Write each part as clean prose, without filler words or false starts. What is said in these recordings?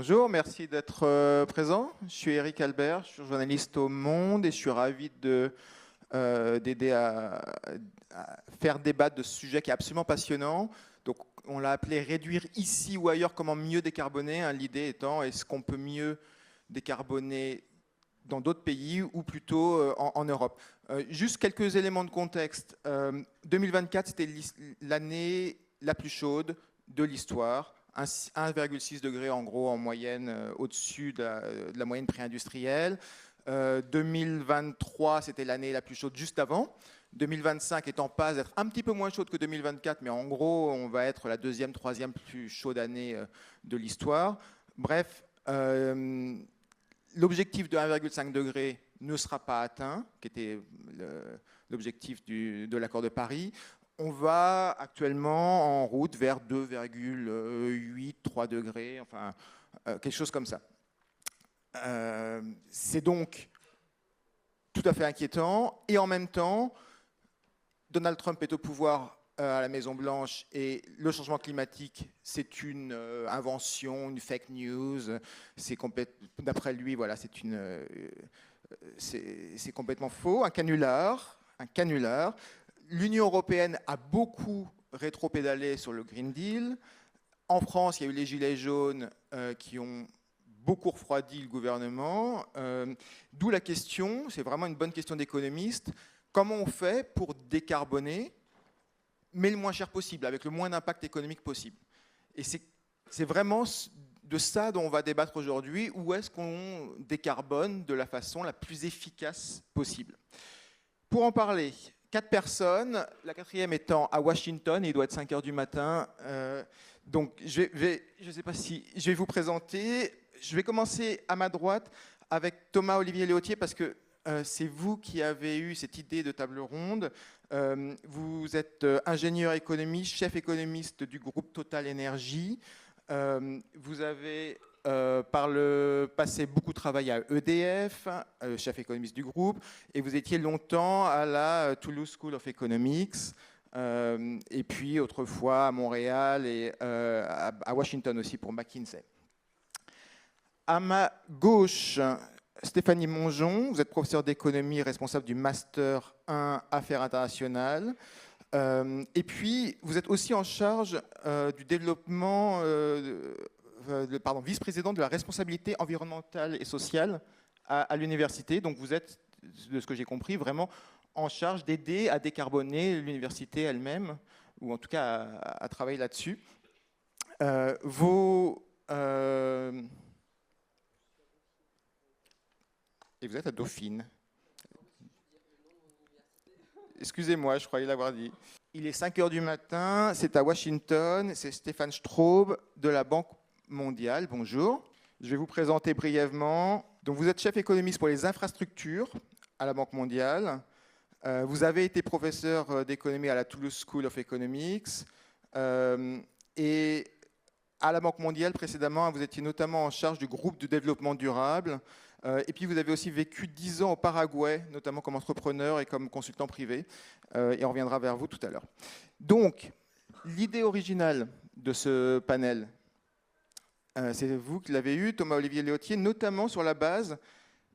Bonjour, merci d'être présent. Je suis Eric Albert, je suis journaliste au Monde et je suis ravi d'aider à faire débattre de ce sujet qui est absolument passionnant. Donc, on l'a appelé réduire ici ou ailleurs, comment mieux décarboner, hein. L'idée étant, est-ce qu'on peut mieux décarboner dans d'autres pays ou plutôt en Europe. Juste quelques éléments de contexte. 2024, c'était l'année la plus chaude de l'histoire. 1,6 degré en gros en moyenne au-dessus de la moyenne pré-industrielle. 2023, c'était l'année la plus chaude juste avant. 2025 est en passe d'être un petit peu moins chaude que 2024, mais en gros, on va être la deuxième, troisième plus chaude année de l'histoire. Bref, l'objectif de 1,5 degré ne sera pas atteint, qui était l'objectif de l'accord de Paris. On va actuellement en route vers 2,8, 3 degrés, enfin quelque chose comme ça. C'est donc tout à fait inquiétant. Et en même temps, Donald Trump est au pouvoir à la Maison-Blanche et le changement climatique, c'est une invention, une fake news. D'après lui, voilà, c'est complètement faux, un canular. L'Union européenne a beaucoup rétropédalé sur le Green Deal. En France, il y a eu les gilets jaunes qui ont beaucoup refroidi le gouvernement. D'où la question, c'est vraiment une bonne question d'économiste, comment on fait pour décarboner, mais le moins cher possible, avec le moins d'impact économique possible. Et c'est vraiment de ça dont on va débattre aujourd'hui, où est-ce qu'on décarbone de la façon la plus efficace possible. Pour en parler, 4 personnes, la quatrième étant à Washington, et il doit être 5 heures du matin. Donc je ne sais pas si je vais vous présenter. Je vais commencer à ma droite avec Thomas-Olivier Léautier, parce que c'est vous qui avez eu cette idée de table ronde. Vous êtes ingénieur économiste, chef économiste du groupe Total Energy. Vous avez par le passé beaucoup travaillé à EDF, chef économiste du groupe, et vous étiez longtemps à la Toulouse School of Economics, et puis autrefois à Montréal et à Washington aussi pour McKinsey. À ma gauche, Stéphanie Mongeon, vous êtes professeure d'économie responsable du Master 1 Affaires internationales. Et puis, vous êtes aussi en charge du développement, vice-président de la responsabilité environnementale et sociale à l'université. Donc, vous êtes, de ce que j'ai compris, vraiment en charge d'aider à décarboner l'université elle-même, ou en tout cas à travailler là-dessus. Et vous êtes à Dauphine. Excusez-moi, je croyais l'avoir dit. Il est 5 heures du matin, c'est à Washington, c'est Stéphane Straub de la Banque mondiale. Bonjour. Je vais vous présenter brièvement. Donc, vous êtes chef économiste pour les infrastructures à la Banque mondiale. Vous avez été professeur d'économie à la Toulouse School of Economics. Et à la Banque mondiale, précédemment, vous étiez notamment en charge du groupe de développement durable. Et puis, vous avez aussi vécu 10 ans au Paraguay, notamment comme entrepreneur et comme consultant privé. Et on reviendra vers vous tout à l'heure. Donc, l'idée originale de ce panel, c'est vous qui l'avez eu, Thomas-Olivier Léautier, notamment sur la base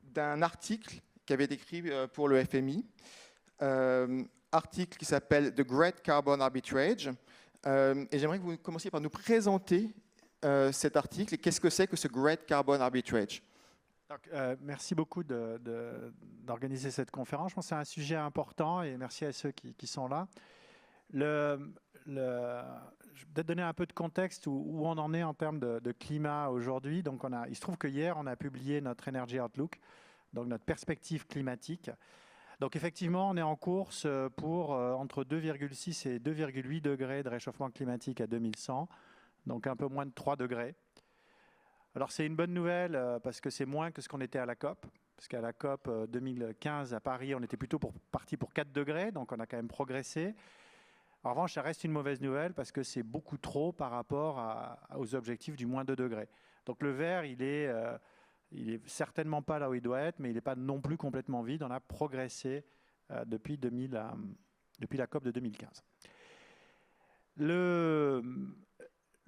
d'un article qui avait été écrit pour le FMI, article qui s'appelle « The Great Carbon Arbitrage ». Et j'aimerais que vous commenciez par nous présenter cet article et qu'est-ce que c'est que ce Great Carbon Arbitrage. Donc, merci beaucoup d'organiser cette conférence. Je pense que c'est un sujet important et merci à ceux qui sont là. Je vais peut-être donner un peu de contexte où on en est en termes de climat aujourd'hui. Donc, il se trouve que hier, on a publié notre Energy Outlook, donc notre perspective climatique. Donc, effectivement, on est en course pour entre 2,6 et 2,8 degrés de réchauffement climatique à 2100, donc un peu moins de 3 degrés. Alors, c'est une bonne nouvelle parce que c'est moins que ce qu'on était à la COP. Parce qu'à la COP 2015 à Paris, on était plutôt parti pour 4 degrés, donc on a quand même progressé. En revanche, ça reste une mauvaise nouvelle parce que c'est beaucoup trop par rapport aux objectifs du moins 2 degrés. Donc le verre, il est certainement pas là où il doit être, mais il n'est pas non plus complètement vide. On a progressé depuis la COP de 2015. Le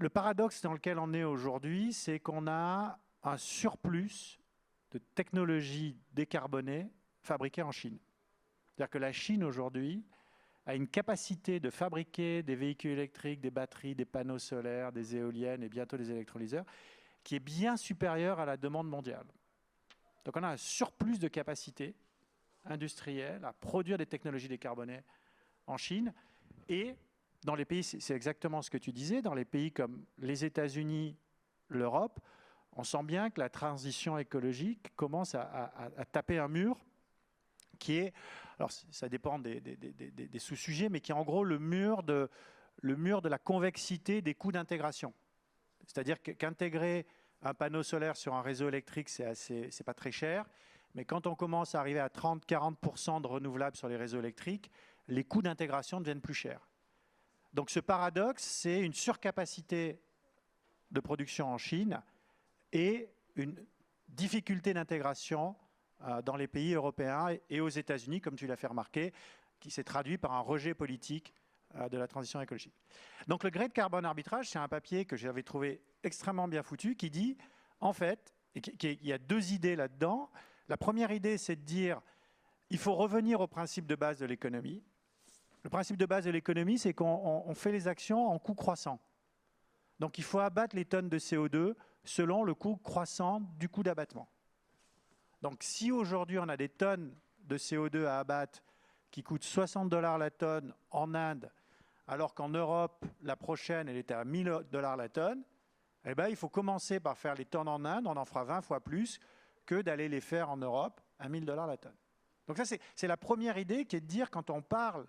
le paradoxe dans lequel on est aujourd'hui, c'est qu'on a un surplus de technologies décarbonées fabriquées en Chine. C'est-à-dire que la Chine aujourd'hui a une capacité de fabriquer des véhicules électriques, des batteries, des panneaux solaires, des éoliennes et bientôt des électrolyseurs, qui est bien supérieure à la demande mondiale. Donc on a un surplus de capacité industrielle à produire des technologies décarbonées en Chine. Et dans les pays, c'est exactement ce que tu disais, dans les pays comme les États-Unis, l'Europe, on sent bien que la transition écologique commence à taper un mur qui est, alors ça dépend des sous-sujets, mais qui est en gros le mur de la convexité des coûts d'intégration. C'est-à-dire qu'intégrer un panneau solaire sur un réseau électrique, c'est pas très cher, mais quand on commence à arriver à 30-40% de renouvelables sur les réseaux électriques, les coûts d'intégration deviennent plus chers. Donc ce paradoxe, c'est une surcapacité de production en Chine et une difficulté d'intégration dans les pays européens et aux États-Unis, comme tu l'as fait remarquer, qui s'est traduit par un rejet politique de la transition écologique. Donc le Great Carbon Arbitrage, c'est un papier que j'avais trouvé extrêmement bien foutu, qui dit, en fait, il y a deux idées là-dedans. La première idée, c'est de dire, il faut revenir au principe de base de l'économie. Le principe de base de l'économie, c'est qu'on fait les actions en coût croissant. Donc il faut abattre les tonnes de CO2 selon le coût croissant du coût d'abattement. Donc si aujourd'hui on a des tonnes de CO2 à abattre qui coûtent $60 la tonne en Inde, alors qu'en Europe, la prochaine, elle était à $1000 la tonne, eh ben, il faut commencer par faire les tonnes en Inde, on en fera 20 fois plus que d'aller les faire en Europe à $1000 la tonne. Donc ça, c'est la première idée qui est de dire, quand on parle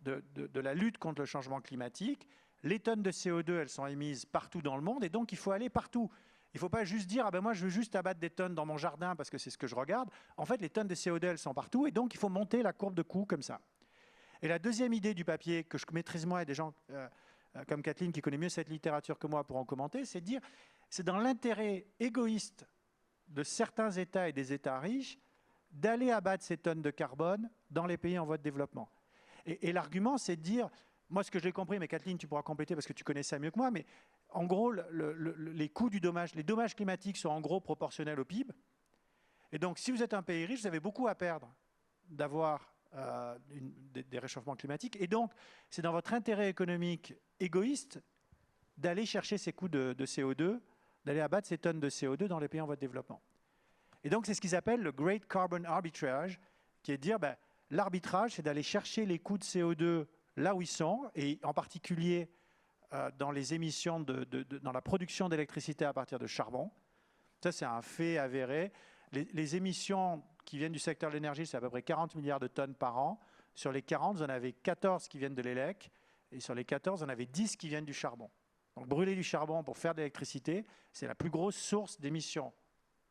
de la lutte contre le changement climatique, les tonnes de CO2, elles sont émises partout dans le monde, et donc il faut aller partout. Il ne faut pas juste dire, ah ben moi je veux juste abattre des tonnes dans mon jardin parce que c'est ce que je regarde. En fait, les tonnes de CO2, elles sont partout, et donc il faut monter la courbe de coût comme ça. Et la deuxième idée du papier, que je maîtrise moi, et des gens comme Kathleen qui connaît mieux cette littérature que moi pour en commenter, c'est de dire, c'est dans l'intérêt égoïste de certains États et des États riches d'aller abattre ces tonnes de carbone dans les pays en voie de développement. Et l'argument, c'est de dire, moi ce que j'ai compris, mais Kathleen, tu pourras compléter parce que tu connais ça mieux que moi, mais en gros, les coûts du dommage, les dommages climatiques sont en gros proportionnels au PIB. Et donc, si vous êtes un pays riche, vous avez beaucoup à perdre d'avoir des réchauffements climatiques. Et donc, c'est dans votre intérêt économique égoïste d'aller chercher ces coûts de CO2, d'aller abattre ces tonnes de CO2 dans les pays en voie de développement. Et donc, c'est ce qu'ils appellent le Great Carbon Arbitrage, qui est de dire, ben, l'arbitrage, c'est d'aller chercher les coûts de CO2 là où ils sont, et en particulier dans les émissions, dans la production d'électricité à partir de charbon. Ça, c'est un fait avéré. Les émissions qui viennent du secteur de l'énergie, c'est à peu près 40 milliards de tonnes par an. Sur les 40, vous en avez 14 qui viennent de l'élec, et sur les 14, vous en avez 10 qui viennent du charbon. Donc brûler du charbon pour faire de l'électricité, c'est la plus grosse source d'émissions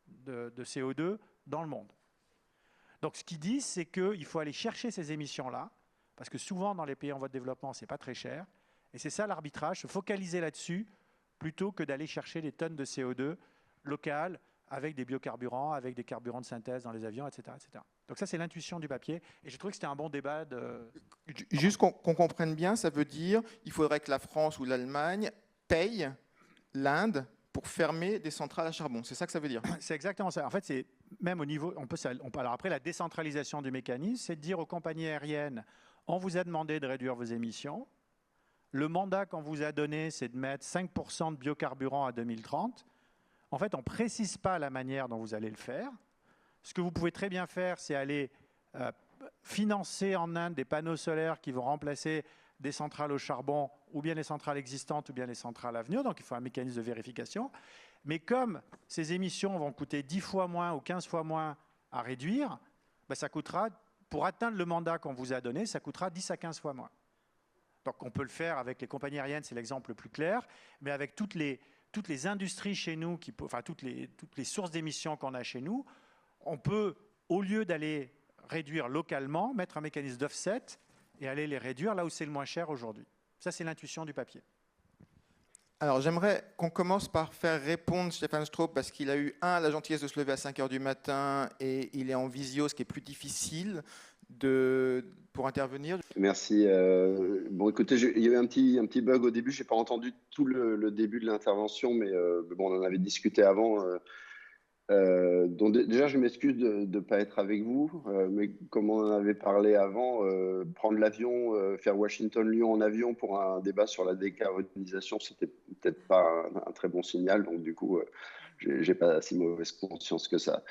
de CO2 dans le monde. Donc ce qu'ils disent, c'est qu'il faut aller chercher ces émissions-là, parce que souvent dans les pays en voie de développement, ce n'est pas très cher. Et c'est ça l'arbitrage, se focaliser là-dessus, plutôt que d'aller chercher des tonnes de CO2 locales, avec des biocarburants, avec des carburants de synthèse dans les avions, etc. etc. Donc ça, c'est l'intuition du papier. Et j'ai trouvé que c'était un bon débat. Juste qu'on comprenne bien, ça veut dire qu'il faudrait que la France ou l'Allemagne paye l'Inde pour fermer des centrales à charbon. C'est ça que ça veut dire? C'est exactement ça. En fait, c'est même au niveau... alors après, la décentralisation du mécanisme, c'est de dire aux compagnies aériennes, on vous a demandé de réduire vos émissions. Le mandat qu'on vous a donné, c'est de mettre 5% de biocarburant à 2030. En fait, on ne précise pas la manière dont vous allez le faire. Ce que vous pouvez très bien faire, c'est aller financer en Inde des panneaux solaires qui vont remplacer des centrales au charbon, ou bien les centrales existantes, ou bien les centrales à venir. Donc, il faut un mécanisme de vérification. Mais comme ces émissions vont coûter 10 fois moins ou 15 fois moins à réduire, ben ça coûtera, pour atteindre le mandat qu'on vous a donné, ça coûtera 10 à 15 fois moins. Donc, on peut le faire avec les compagnies aériennes, c'est l'exemple le plus clair, mais avec toutes les industries chez nous, enfin toutes les sources d'émissions qu'on a chez nous, on peut, au lieu d'aller réduire localement, mettre un mécanisme d'offset et aller les réduire là où c'est le moins cher aujourd'hui. Ça, c'est l'intuition du papier. Alors, j'aimerais qu'on commence par faire répondre Stefan Straub, parce qu'il a eu, la gentillesse de se lever à 5 h du matin et il est en visio, ce qui est plus difficile. pour intervenir. Merci. Bon, écoutez, il y a eu un petit bug au début. Je n'ai pas entendu tout le début de l'intervention, mais bon, on en avait discuté avant. Donc déjà, je m'excuse de ne pas être avec vous, mais comme on en avait parlé avant, prendre l'avion, faire Washington-Lyon en avion pour un débat sur la décarbonisation, c'était peut-être pas un très bon signal. Donc du coup, j'ai pas si mauvaise conscience que ça.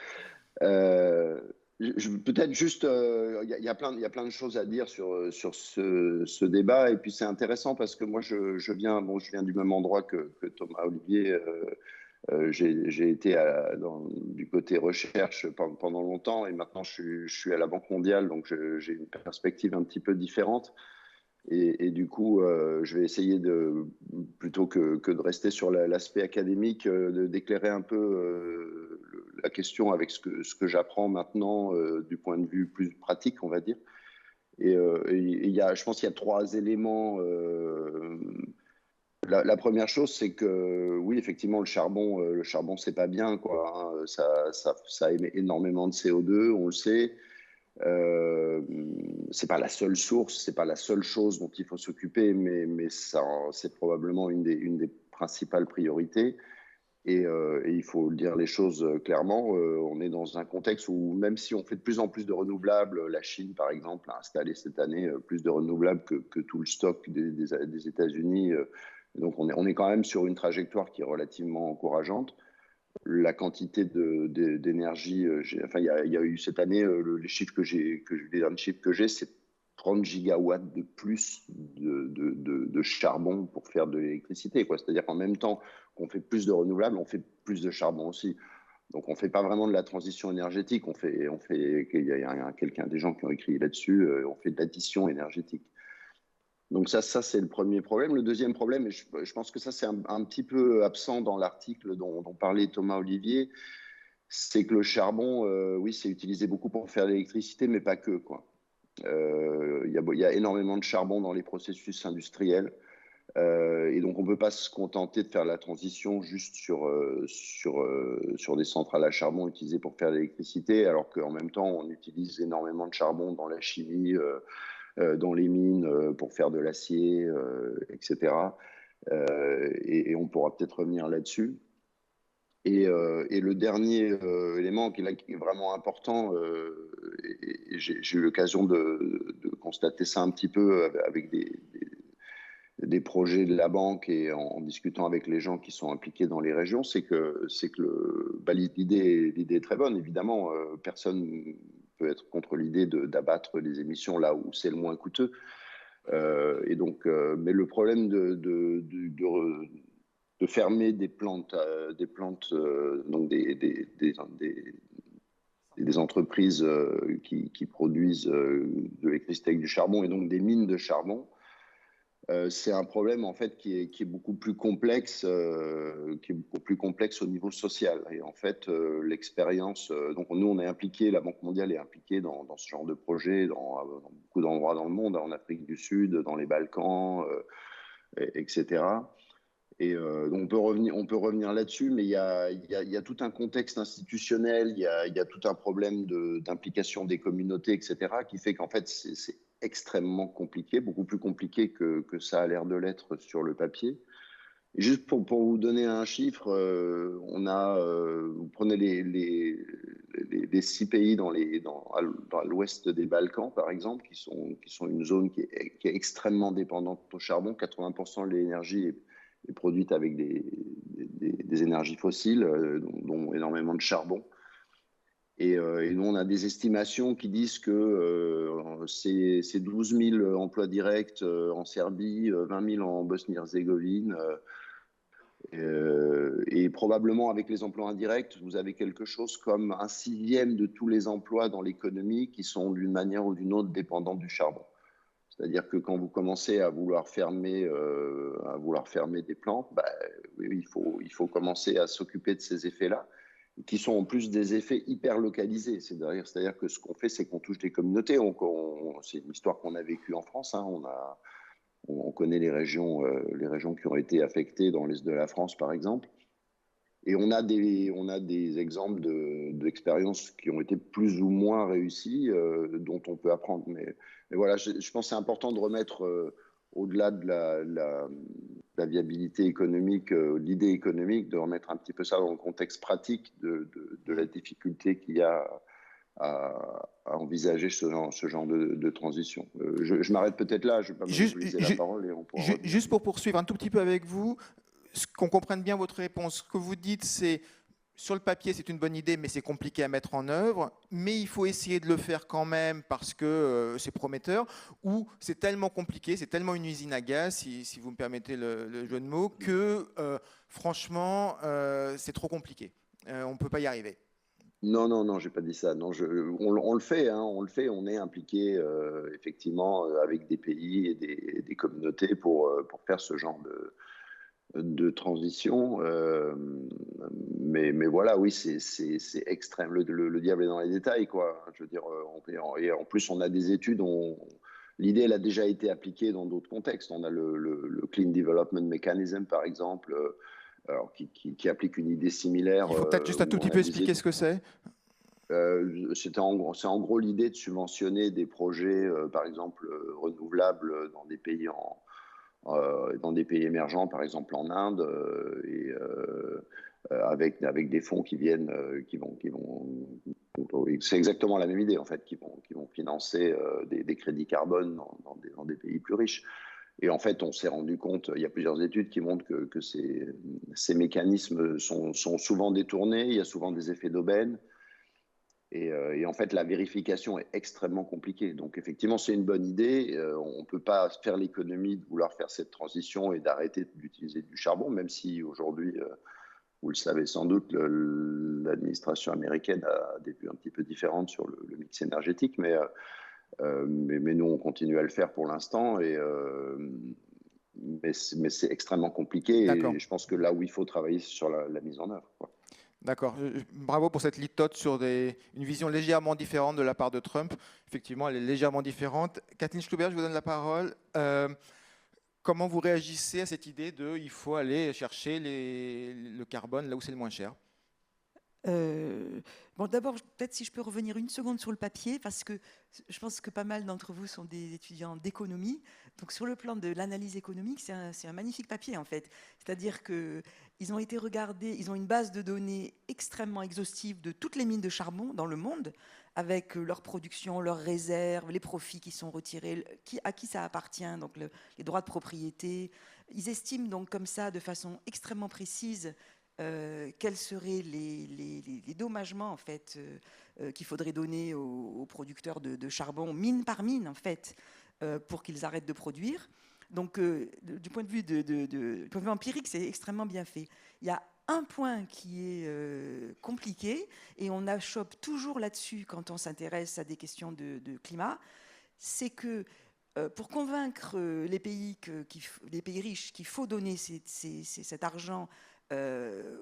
Peut-être juste, il y a plein de choses à dire sur ce débat, et puis c'est intéressant parce que moi je viens du même endroit que Thomas Olivier. J'ai été du côté recherche pendant longtemps, et maintenant je suis à la Banque mondiale, donc j'ai une perspective un petit peu différente. Et du coup, je vais essayer plutôt que de rester sur l'aspect académique, d'éclairer un peu la question avec ce que j'apprends maintenant du point de vue plus pratique, on va dire. Et je pense qu'il y a 3 éléments. La première chose, c'est que oui, effectivement, le charbon, c'est pas bien, quoi, hein. Ça émet énormément de CO2, on le sait. C'est pas la seule source, c'est pas la seule chose dont il faut s'occuper, mais c'est probablement une des principales priorités. Et il faut dire les choses clairement. On est dans un contexte où, même si on fait de plus en plus de renouvelables, la Chine, par exemple, a installé cette année plus de renouvelables que tout le stock des États-Unis. Donc on est quand même sur une trajectoire qui est relativement encourageante. La quantité d'énergie, enfin, il y a eu cette année, les chiffres les derniers chiffres que j'ai, c'est 30 gigawatts de plus de charbon pour faire de l'électricité, quoi. C'est-à-dire qu'en même temps qu'on fait plus de renouvelables, on fait plus de charbon aussi. Donc on ne fait pas vraiment de la transition énergétique, il y a des gens qui ont écrit là-dessus, on fait de l'addition énergétique. Donc ça c'est le premier problème. Le deuxième problème, et je pense que ça c'est un petit peu absent dans l'article dont parlait Thomas Olivier, c'est que le charbon, oui, c'est utilisé beaucoup pour faire l'électricité, mais pas que, quoi. Il y a énormément de charbon dans les processus industriels, et donc on ne peut pas se contenter de faire la transition juste sur des centrales à charbon utilisées pour faire l'électricité, alors qu'en même temps on utilise énormément de charbon dans la chimie, dans les mines, pour faire de l'acier, etc. Et on pourra peut-être revenir là-dessus. Et le dernier élément qui est vraiment important, et j'ai eu l'occasion de constater ça un petit peu avec des projets de la banque et en discutant avec les gens qui sont impliqués dans les régions, c'est que l'idée est très bonne. Évidemment, personne peut être contre l'idée d'abattre les émissions là où c'est le moins coûteux. Et donc, mais le problème de fermer des plantes, donc des entreprises qui produisent de l'électricité avec du charbon, et donc des mines de charbon, c'est un problème en fait qui est beaucoup plus complexe, au niveau social. Et en fait, l'expérience, donc nous on est impliqué, la Banque mondiale est impliquée dans ce genre de projet dans beaucoup d'endroits dans le monde, en Afrique du Sud, dans les Balkans, etc. Et donc on peut revenir là-dessus, mais il y a tout un contexte institutionnel, il y a tout un problème d'implication des communautés, etc., qui fait qu'en fait c'est extrêmement compliqué, beaucoup plus compliqué que ça a l'air de l'être sur le papier. Et juste pour vous donner un chiffre, vous prenez les 6 pays dans l'ouest des Balkans, par exemple, qui sont une zone qui est extrêmement dépendante au charbon. 80% de l'énergie est produite avec des énergies fossiles, dont énormément de charbon. Et nous, on a des estimations qui disent que c'est 12 000 emplois directs en Serbie, 20 000 en Bosnie-Herzégovine, et probablement avec les emplois indirects, vous avez quelque chose comme 1/6 de tous les emplois dans l'économie qui sont d'une manière ou d'une autre dépendants du charbon. C'est-à-dire que quand vous commencez à vouloir fermer des plantes, oui, il faut commencer à s'occuper de ces effets-là, qui sont en plus des effets hyper localisés. C'est-à-dire que ce qu'on fait, c'est qu'on touche des communautés. C'est une histoire qu'on a vécue en France, hein. On connaît les régions qui ont été affectées dans l'est de la France, par exemple. Et on a des exemples d'expériences qui ont été plus ou moins réussies, dont on peut apprendre. Mais voilà, je pense que c'est important de remettre, au-delà de la viabilité économique, l'idée économique, de remettre un petit peu ça dans le contexte pratique de la difficulté qu'il y a à envisager ce genre de transition. Je m'arrête peut-être là, je ne vais pas monopoliser la parole et on pourra revenir. Juste pour poursuivre un tout petit peu avec vous, qu'on comprenne bien votre réponse, ce que vous dites, c'est sur le papier, c'est une bonne idée, mais c'est compliqué à mettre en œuvre, mais il faut essayer de le faire quand même parce que c'est prometteur, ou c'est tellement compliqué, c'est tellement une usine à gaz, si vous me permettez le jeu de mots, que franchement, c'est trop compliqué. On ne peut pas y arriver. Non, j'ai pas dit ça. Non, on le fait, hein, on est impliqué effectivement avec des pays et des communautés pour faire ce genre de transition. Mais voilà, oui, c'est extrême. Le diable est dans les détails, quoi. Je veux dire, et en plus, on a des études. L'idée, elle a déjà été appliquée dans d'autres contextes. On a le Clean Development Mechanism, par exemple, alors, qui applique une idée similaire. Il faut peut-être juste un tout petit peu expliquer ce que c'est. C'est en gros l'idée de subventionner des projets, par exemple, renouvelables dans des pays émergents, par exemple en Inde, avec des fonds qui viennent, c'est exactement la même idée en fait, qui vont financer des crédits carbone dans des pays plus riches. Et en fait, on s'est rendu compte, il y a plusieurs études qui montrent que ces mécanismes sont souvent détournés, il y a souvent des effets d'aubaine. Et en fait, la vérification est extrêmement compliquée. Donc, effectivement, c'est une bonne idée. On ne peut pas faire l'économie de vouloir faire cette transition et d'arrêter d'utiliser du charbon, même si aujourd'hui, vous le savez sans doute, l'administration américaine a des vues un petit peu différentes sur le mix énergétique. Mais nous, on continue à le faire pour l'instant. Mais c'est extrêmement compliqué. Et je pense que là où il faut travailler, c'est sur la mise en œuvre, quoi. D'accord. Bravo pour cette litote sur une vision légèrement différente de la part de Trump. Effectivement, elle est légèrement différente. Kathleen Schloubert, je vous donne la parole. Comment vous réagissez à cette idée il faut aller chercher le carbone là où c'est le moins cher? Bon, d'abord, peut-être si je peux revenir une seconde sur le papier, parce que je pense que pas mal d'entre vous sont des étudiants d'économie. Donc, sur le plan de l'analyse économique, c'est un magnifique papier, en fait. C'est-à-dire qu'ils ont été regardés, ils ont une base de données extrêmement exhaustive de toutes les mines de charbon dans le monde, avec leur production, leurs réserves, les profits qui sont retirés, à qui ça appartient, donc les droits de propriété. Ils estiment donc comme ça, de façon extrêmement précise, quels seraient les dommagements en fait qu'il faudrait donner aux producteurs de charbon mine par mine en fait pour qu'ils arrêtent de produire. Donc du point de vue empirique, c'est extrêmement bien fait. Il y a un point qui est compliqué et on achoppe toujours là-dessus quand on s'intéresse à des questions de climat, c'est que pour convaincre les pays riches qu'il faut donner cet argent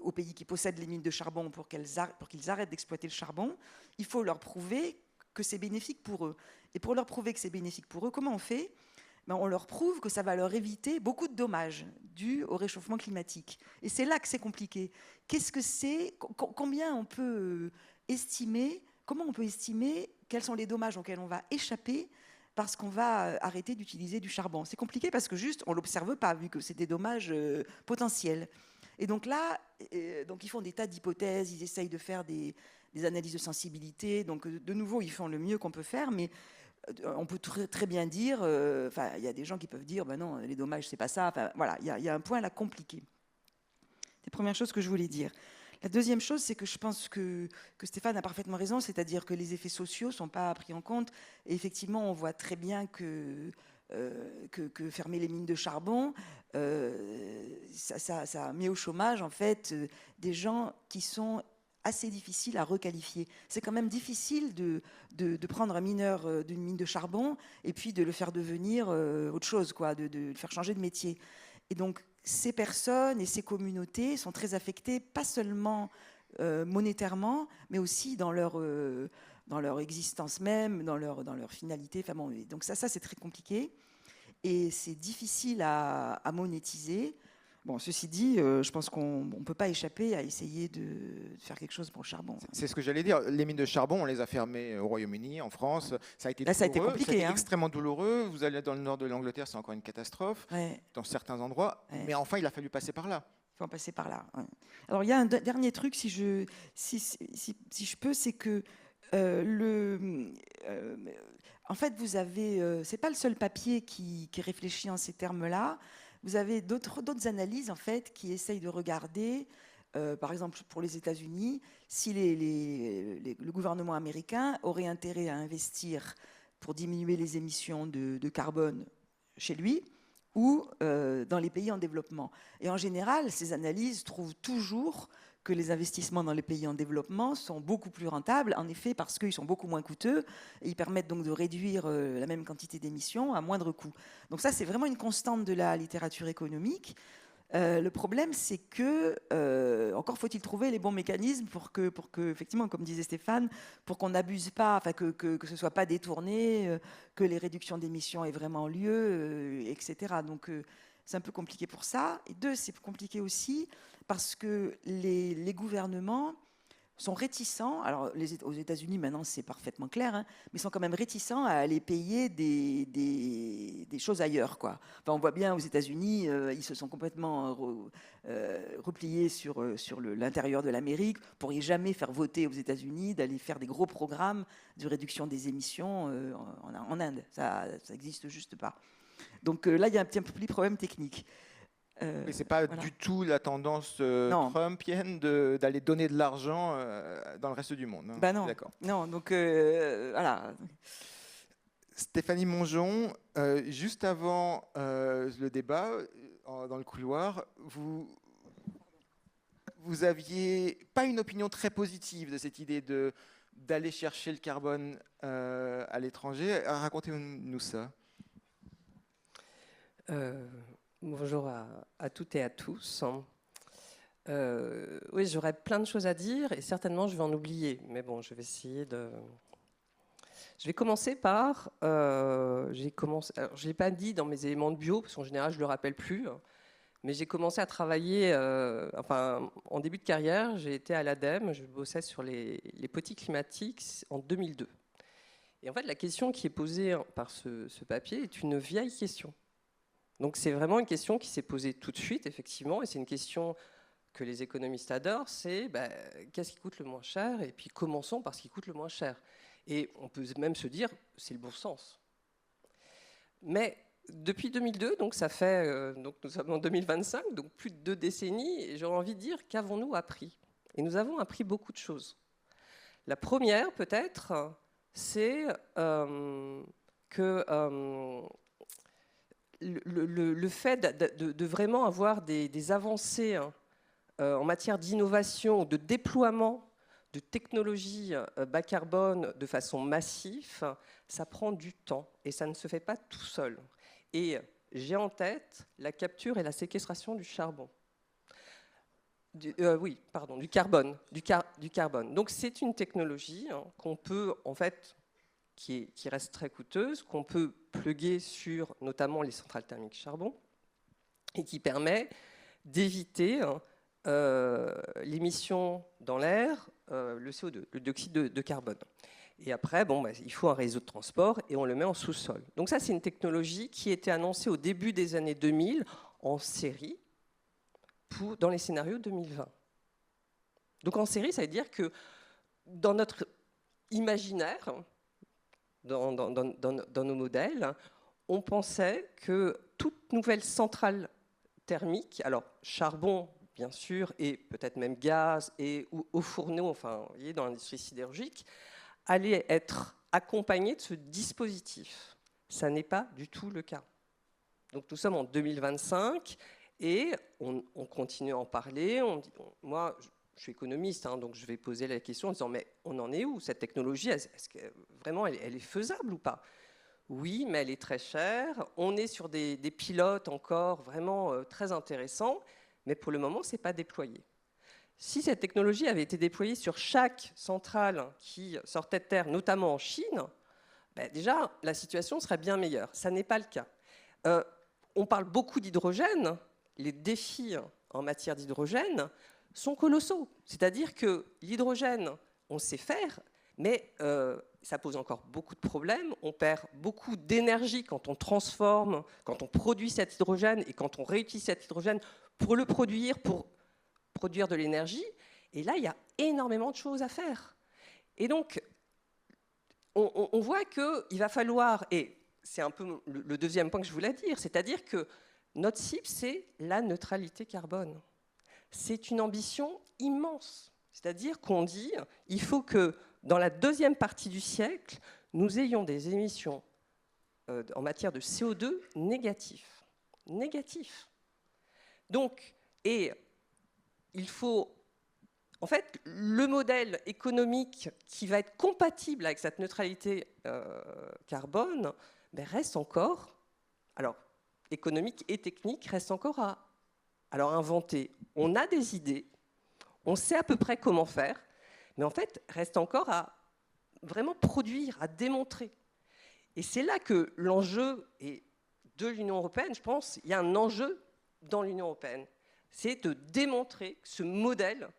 aux pays qui possèdent les mines de charbon pour qu'ils arrêtent d'exploiter le charbon, il faut leur prouver que c'est bénéfique pour eux. Et pour leur prouver que c'est bénéfique pour eux, comment on fait ? On leur prouve que ça va leur éviter beaucoup de dommages dus au réchauffement climatique. Et c'est là que c'est compliqué. Qu'est-ce que c'est ? Combien on peut estimer ? Comment on peut estimer quels sont les dommages auxquels on va échapper parce qu'on va arrêter d'utiliser du charbon ? C'est compliqué parce que juste, on ne l'observe pas, vu que c'est des dommages potentiels. Et donc là, ils font des tas d'hypothèses, ils essayent de faire des analyses de sensibilité. Donc de nouveau, ils font le mieux qu'on peut faire, mais on peut très bien dire, il y a des gens qui peuvent dire, ben non, les dommages, c'est pas ça. Voilà, il y a un point là compliqué. C'est la première chose que je voulais dire. La deuxième chose, c'est que je pense que Stéphane a parfaitement raison, c'est-à-dire que les effets sociaux ne sont pas pris en compte. Et effectivement, on voit très bien que fermer les mines de charbon, ça met au chômage en fait des gens qui sont assez difficiles à requalifier. C'est quand même difficile de prendre un mineur d'une mine de charbon et puis de le faire devenir autre chose, quoi, de le faire changer de métier. Et donc ces personnes et ces communautés sont très affectées, pas seulement monétairement, mais aussi dans leur existence même, dans leur finalité. Enfin donc ça c'est très compliqué et c'est difficile à monétiser. Bon, ceci dit, je pense qu'on ne peut pas échapper à essayer de faire quelque chose pour le charbon. C'est ce que j'allais dire. Les mines de charbon, on les a fermées au Royaume-Uni, en France. Ça a été Là, ça a été douloureux, compliqué, hein. extrêmement douloureux. Vous allez dans le nord de l'Angleterre, c'est encore une catastrophe, Ouais. dans certains endroits. Ouais. Mais enfin, il a fallu passer par là. Il faut en passer par là. Ouais. Alors, il y a un dernier truc, si je peux, c'est que en fait, vous avez, c'est pas le seul papier qui réfléchit en ces termes-là. Vous avez d'autres analyses en fait qui essayent de regarder, par exemple pour les États-Unis, si le gouvernement américain aurait intérêt à investir pour diminuer les émissions de carbone chez lui ou dans les pays en développement. Et en général, ces analyses trouvent toujours que les investissements dans les pays en développement sont beaucoup plus rentables, en effet, parce qu'ils sont beaucoup moins coûteux, et ils permettent donc de réduire la même quantité d'émissions à moindre coût. Donc ça, c'est vraiment une constante de la littérature économique. Le problème, c'est que, encore faut-il trouver les bons mécanismes pour que, effectivement, comme disait Stéphane, pour qu'on n'abuse pas, enfin, que ce ne soit pas détourné, que les réductions d'émissions aient vraiment lieu, etc. Donc, c'est un peu compliqué pour ça. Et deux, c'est compliqué aussi parce que les gouvernements sont réticents, alors aux États-Unis maintenant c'est parfaitement clair, hein, mais sont quand même réticents à aller payer des choses ailleurs, quoi. Enfin, on voit bien aux États-Unis, ils se sont complètement repliés sur l'intérieur de l'Amérique. Vous ne pourriez jamais faire voter aux États-Unis d'aller faire des gros programmes de réduction des émissions en Inde. Ça n'existe juste pas. Donc là, il y a un petit peu plus de problème technique. Mais ce n'est pas du tout la tendance trumpienne d'aller donner de l'argent dans le reste du monde. Hein. Bah non. D'accord. Non, donc voilà. Stéphanie Mongeon, juste avant le débat, dans le couloir, vous aviez pas une opinion très positive de cette idée d'aller chercher le carbone à l'étranger. Racontez-nous ça. Bonjour à toutes et à tous. Oui, j'aurais plein de choses à dire et certainement je vais en oublier. Mais bon, je vais essayer de... Je vais commencer par... alors, je ne l'ai pas dit dans mes éléments de bio, parce qu'en général, je ne le rappelle plus. Mais j'ai commencé à travailler... en début de carrière, j'ai été à l'ADEME, je bossais sur les politiques climatiques en 2002. Et en fait, la question qui est posée par ce papier est une vieille question. Donc c'est vraiment une question qui s'est posée tout de suite, effectivement, et c'est une question que les économistes adorent, c'est qu'est-ce qui coûte le moins cher, et puis commençons par ce qui coûte le moins cher. Et on peut même se dire, c'est le bon sens. Mais depuis 2002, donc ça fait, donc nous sommes en 2025, donc plus de 2 décennies, et j'aurais envie de dire, qu'avons-nous appris? Et nous avons appris beaucoup de choses. La première, peut-être, c'est que... le fait de vraiment avoir des avancées en matière d'innovation, de déploiement de technologies bas carbone de façon massive, ça prend du temps et ça ne se fait pas tout seul. Et j'ai en tête la capture et la séquestration du charbon. Du carbone. Du carbone. Donc c'est une technologie qu'on peut en fait... qui reste très coûteuse, qu'on peut pluguer sur notamment les centrales thermiques charbon, et qui permet d'éviter l'émission dans l'air, le CO2, le dioxyde de carbone. Et après, il faut un réseau de transport et on le met en sous-sol. Donc ça, c'est une technologie qui a été annoncée au début des années 2000 en série dans les scénarios 2020. Donc en série, ça veut dire que dans notre imaginaire, dans nos modèles, on pensait que toute nouvelle centrale thermique, alors charbon bien sûr, et peut-être même gaz et ou au fourneau, enfin, vous voyez, dans l'industrie sidérurgique, allait être accompagnée de ce dispositif. Ça n'est pas du tout le cas. Donc nous sommes en 2025 et on continue à en parler. Moi, je suis économiste, donc je vais poser la question en disant mais on en est où cette technologie? Est-ce que vraiment elle est faisable ou pas? Oui, mais elle est très chère. On est sur des pilotes encore vraiment très intéressants, mais pour le moment, ce n'est pas déployé. Si cette technologie avait été déployée sur chaque centrale qui sortait de terre, notamment en Chine, déjà la situation serait bien meilleure. Ça n'est pas le cas. On parle beaucoup d'hydrogène les défis en matière d'hydrogène sont colossaux. C'est-à-dire que l'hydrogène, on sait faire, mais ça pose encore beaucoup de problèmes. On perd beaucoup d'énergie quand on transforme, quand on produit cet hydrogène et quand on réutilise cet hydrogène pour le produire, pour produire de l'énergie. Et là, il y a énormément de choses à faire. Et donc, on voit qu'il va falloir, et c'est un peu le deuxième point que je voulais dire, c'est-à-dire que notre cible, c'est la neutralité carbone. C'est une ambition immense. C'est-à-dire qu'on dit il faut que dans la deuxième partie du siècle, nous ayons des émissions en matière de CO2 négatifs. Négatifs. Donc, et il faut... En fait, le modèle économique qui va être compatible avec cette neutralité carbone reste encore, alors économique et technique, reste encore à inventer. On a des idées, on sait à peu près comment faire, mais en fait, reste encore à vraiment produire, à démontrer. Et c'est là que l'enjeu est de l'Union européenne, je pense, il y a un enjeu dans l'Union européenne, c'est de démontrer que ce modèle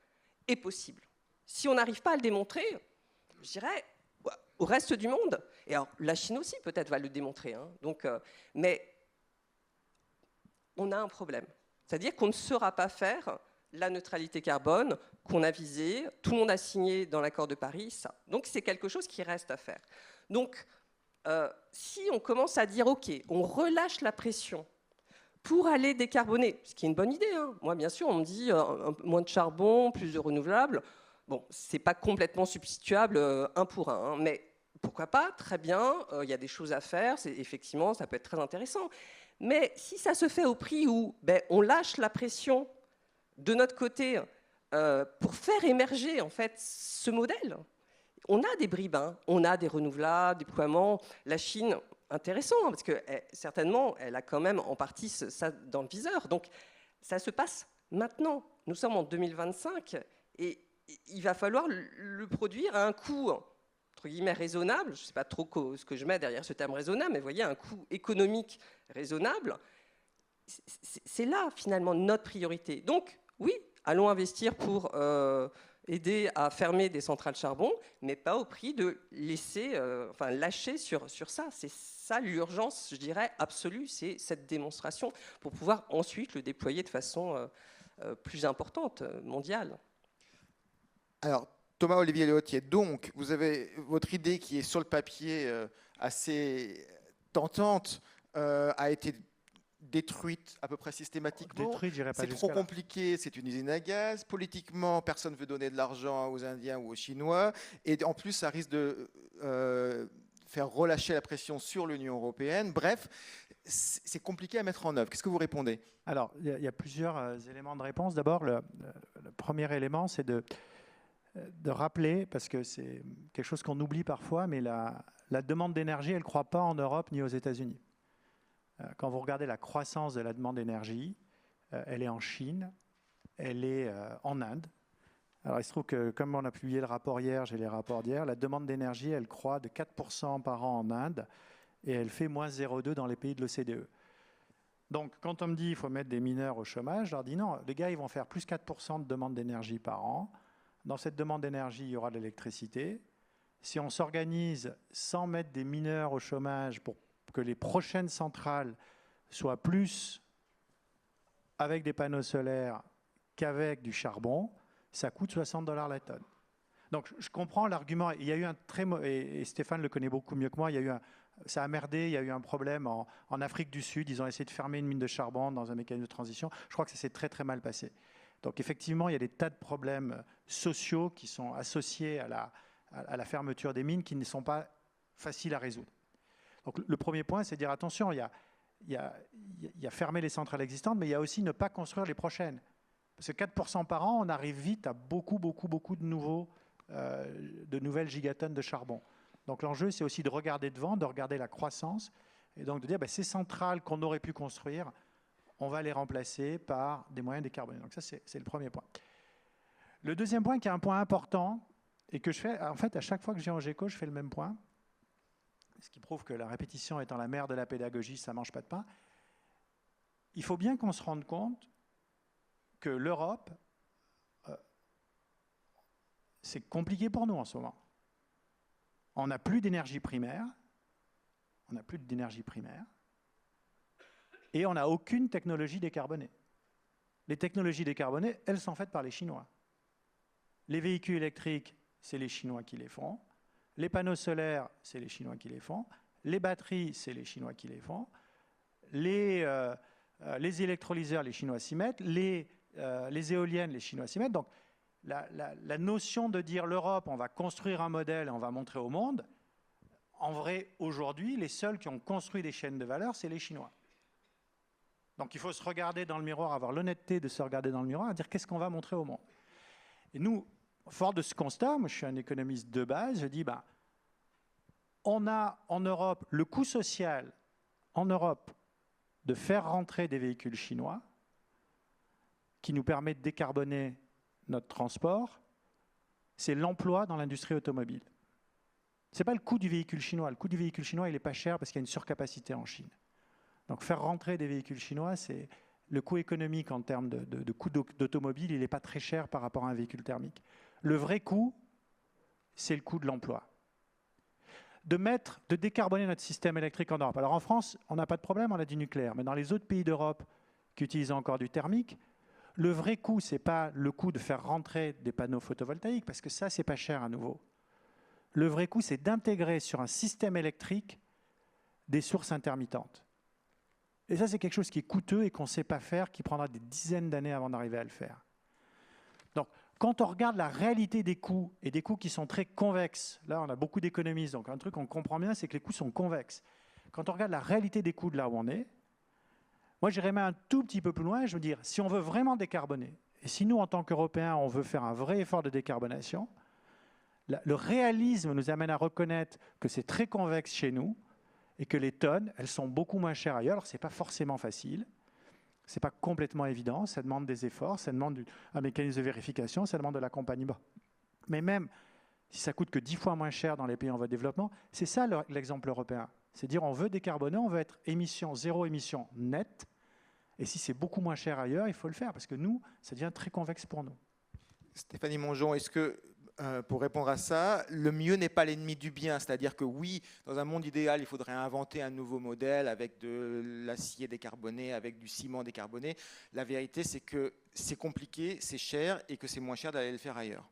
est possible. Si on n'arrive pas à le démontrer, je dirais, au reste du monde, et alors la Chine aussi peut-être va le démontrer, hein, donc, mais on a un problème. C'est-à-dire qu'on ne saura pas faire la neutralité carbone qu'on a visée, tout le monde a signé dans l'accord de Paris, ça. Donc c'est quelque chose qui reste à faire. Donc si on commence à dire, OK, on relâche la pression pour aller décarboner, ce qui est une bonne idée, hein. Moi, bien sûr, on me dit moins de charbon, plus de renouvelables. Bon, ce n'est pas complètement substituable un pour un, hein, mais pourquoi pas, très bien, il y a des choses à faire, effectivement, ça peut être très intéressant. Mais si ça se fait au prix où on lâche la pression de notre côté pour faire émerger en fait, ce modèle, on a des bribes, hein, on a des renouvelables, des déploiements. La Chine... intéressant, parce que certainement, elle a quand même en partie ça dans le viseur. Donc, ça se passe maintenant. Nous sommes en 2025 et il va falloir le produire à un coût, entre guillemets, raisonnable. Je ne sais pas trop ce que je mets derrière ce terme raisonnable, mais vous voyez, un coût économique raisonnable. C'est là, finalement, notre priorité. Donc, oui, allons investir pour... aider à fermer des centrales charbon, mais pas au prix de laisser, lâcher sur ça. C'est ça l'urgence, je dirais, absolue, c'est cette démonstration pour pouvoir ensuite le déployer de façon plus importante, mondiale. Alors, Thomas-Olivier Léautier, donc, vous avez votre idée qui est sur le papier assez tentante, a été détruite à peu près systématiquement. C'est trop compliqué, c'est une usine à gaz. Politiquement, personne ne veut donner de l'argent aux Indiens ou aux Chinois. Et en plus, ça risque de faire relâcher la pression sur l'Union européenne. Bref, c'est compliqué à mettre en œuvre. Qu'est-ce que vous répondez? Alors, il y a plusieurs éléments de réponse. D'abord, le premier élément, c'est de rappeler, parce que c'est quelque chose qu'on oublie parfois, mais la demande d'énergie, elle ne croît pas en Europe ni aux États-Unis. Quand vous regardez la croissance de la demande d'énergie, elle est en Chine, elle est en Inde. Alors il se trouve que, comme on a publié le rapport hier, j'ai les rapports d'hier, la demande d'énergie, elle croît de 4% par an en Inde et elle fait moins 0,2 dans les pays de l'OCDE. Donc quand on me dit qu'il faut mettre des mineurs au chômage, je leur dis non, les gars, ils vont faire plus 4% de demande d'énergie par an. Dans cette demande d'énergie, il y aura de l'électricité. Si on s'organise sans mettre des mineurs au chômage pour que les prochaines centrales soient plus avec des panneaux solaires qu'avec du charbon, ça coûte $60 la tonne. Donc je comprends l'argument. Il y a eu un très et Stéphane le connaît beaucoup mieux que moi. Ça a merdé. Il y a eu un problème en Afrique du Sud. Ils ont essayé de fermer une mine de charbon dans un mécanisme de transition. Je crois que ça s'est très très mal passé. Donc effectivement, il y a des tas de problèmes sociaux qui sont associés à la fermeture des mines qui ne sont pas faciles à résoudre. Donc le premier point, c'est de dire attention, il y a fermer les centrales existantes, mais il y a aussi ne pas construire les prochaines. Parce que 4% par an, on arrive vite à beaucoup de nouvelles gigatonnes de charbon. Donc l'enjeu, c'est aussi de regarder devant, de regarder la croissance, et donc de dire ces centrales qu'on aurait pu construire, on va les remplacer par des moyens décarbonés. Donc ça, c'est le premier point. Le deuxième point, qui est un point important, et que je fais, en fait, à chaque fois que je viens au GECO, je fais le même point, ce qui prouve que la répétition étant la mère de la pédagogie, ça ne mange pas de pain. il faut bien qu'on se rende compte que l'Europe, c'est compliqué pour nous en ce moment. On n'a plus d'énergie primaire, et on n'a aucune technologie décarbonée. Les technologies décarbonées, elles sont faites par les Chinois. Les véhicules électriques, c'est les Chinois qui les font. Les panneaux solaires, c'est les Chinois qui les font. Les batteries, c'est les Chinois qui les font. Les électrolyseurs, les Chinois s'y mettent. Les éoliennes, les Chinois s'y mettent. Donc, la notion de dire l'Europe, on va construire un modèle et on va montrer au monde, en vrai, aujourd'hui, les seuls qui ont construit des chaînes de valeur, c'est les Chinois. Donc il faut se regarder dans le miroir, avoir l'honnêteté de se regarder dans le miroir et dire qu'est-ce qu'on va montrer au monde. Et nous, fort de ce constat, moi je suis un économiste de base, je dis, on a en Europe le coût social, en Europe, de faire rentrer des véhicules chinois qui nous permet de décarboner notre transport, c'est l'emploi dans l'industrie automobile. Ce n'est pas le coût du véhicule chinois. Le coût du véhicule chinois, il n'est pas cher parce qu'il y a une surcapacité en Chine. Donc faire rentrer des véhicules chinois, c'est le coût économique en termes de coût d'automobile, il n'est pas très cher par rapport à un véhicule thermique. Le vrai coût, c'est le coût de l'emploi. De décarboner notre système électrique en Europe. Alors en France, on n'a pas de problème, on a du nucléaire. Mais dans les autres pays d'Europe qui utilisent encore du thermique, le vrai coût, ce n'est pas le coût de faire rentrer des panneaux photovoltaïques, parce que ça, ce n'est pas cher à nouveau. Le vrai coût, c'est d'intégrer sur un système électrique des sources intermittentes. Et ça, c'est quelque chose qui est coûteux et qu'on ne sait pas faire, qui prendra des dizaines d'années avant d'arriver à le faire. Donc, quand on regarde la réalité des coûts, et des coûts qui sont très convexes, là, on a beaucoup d'économistes, donc un truc qu'on comprend bien, c'est que les coûts sont convexes. Quand on regarde la réalité des coûts de là où on est, moi, j'irais même un tout petit peu plus loin, je veux dire, si on veut vraiment décarboner, et si nous, en tant qu'Européens, on veut faire un vrai effort de décarbonation, le réalisme nous amène à reconnaître que c'est très convexe chez nous, et que les tonnes, elles sont beaucoup moins chères ailleurs. Alors, ce n'est pas forcément facile, ce n'est pas complètement évident, ça demande des efforts, ça demande un mécanisme de vérification, ça demande de l'accompagnement. Mais même si ça coûte que 10 fois moins cher dans les pays en voie de développement, c'est ça l'exemple européen. C'est dire on veut décarboner, on veut être zéro émission nette, et si c'est beaucoup moins cher ailleurs, il faut le faire, parce que nous, ça devient très convexe pour nous. Stéphanie Mongeon, est-ce que pour répondre à ça, le mieux n'est pas l'ennemi du bien. C'est-à-dire que oui, dans un monde idéal, il faudrait inventer un nouveau modèle avec de l'acier décarboné, avec du ciment décarboné. La vérité, c'est que c'est compliqué, c'est cher et que c'est moins cher d'aller le faire ailleurs.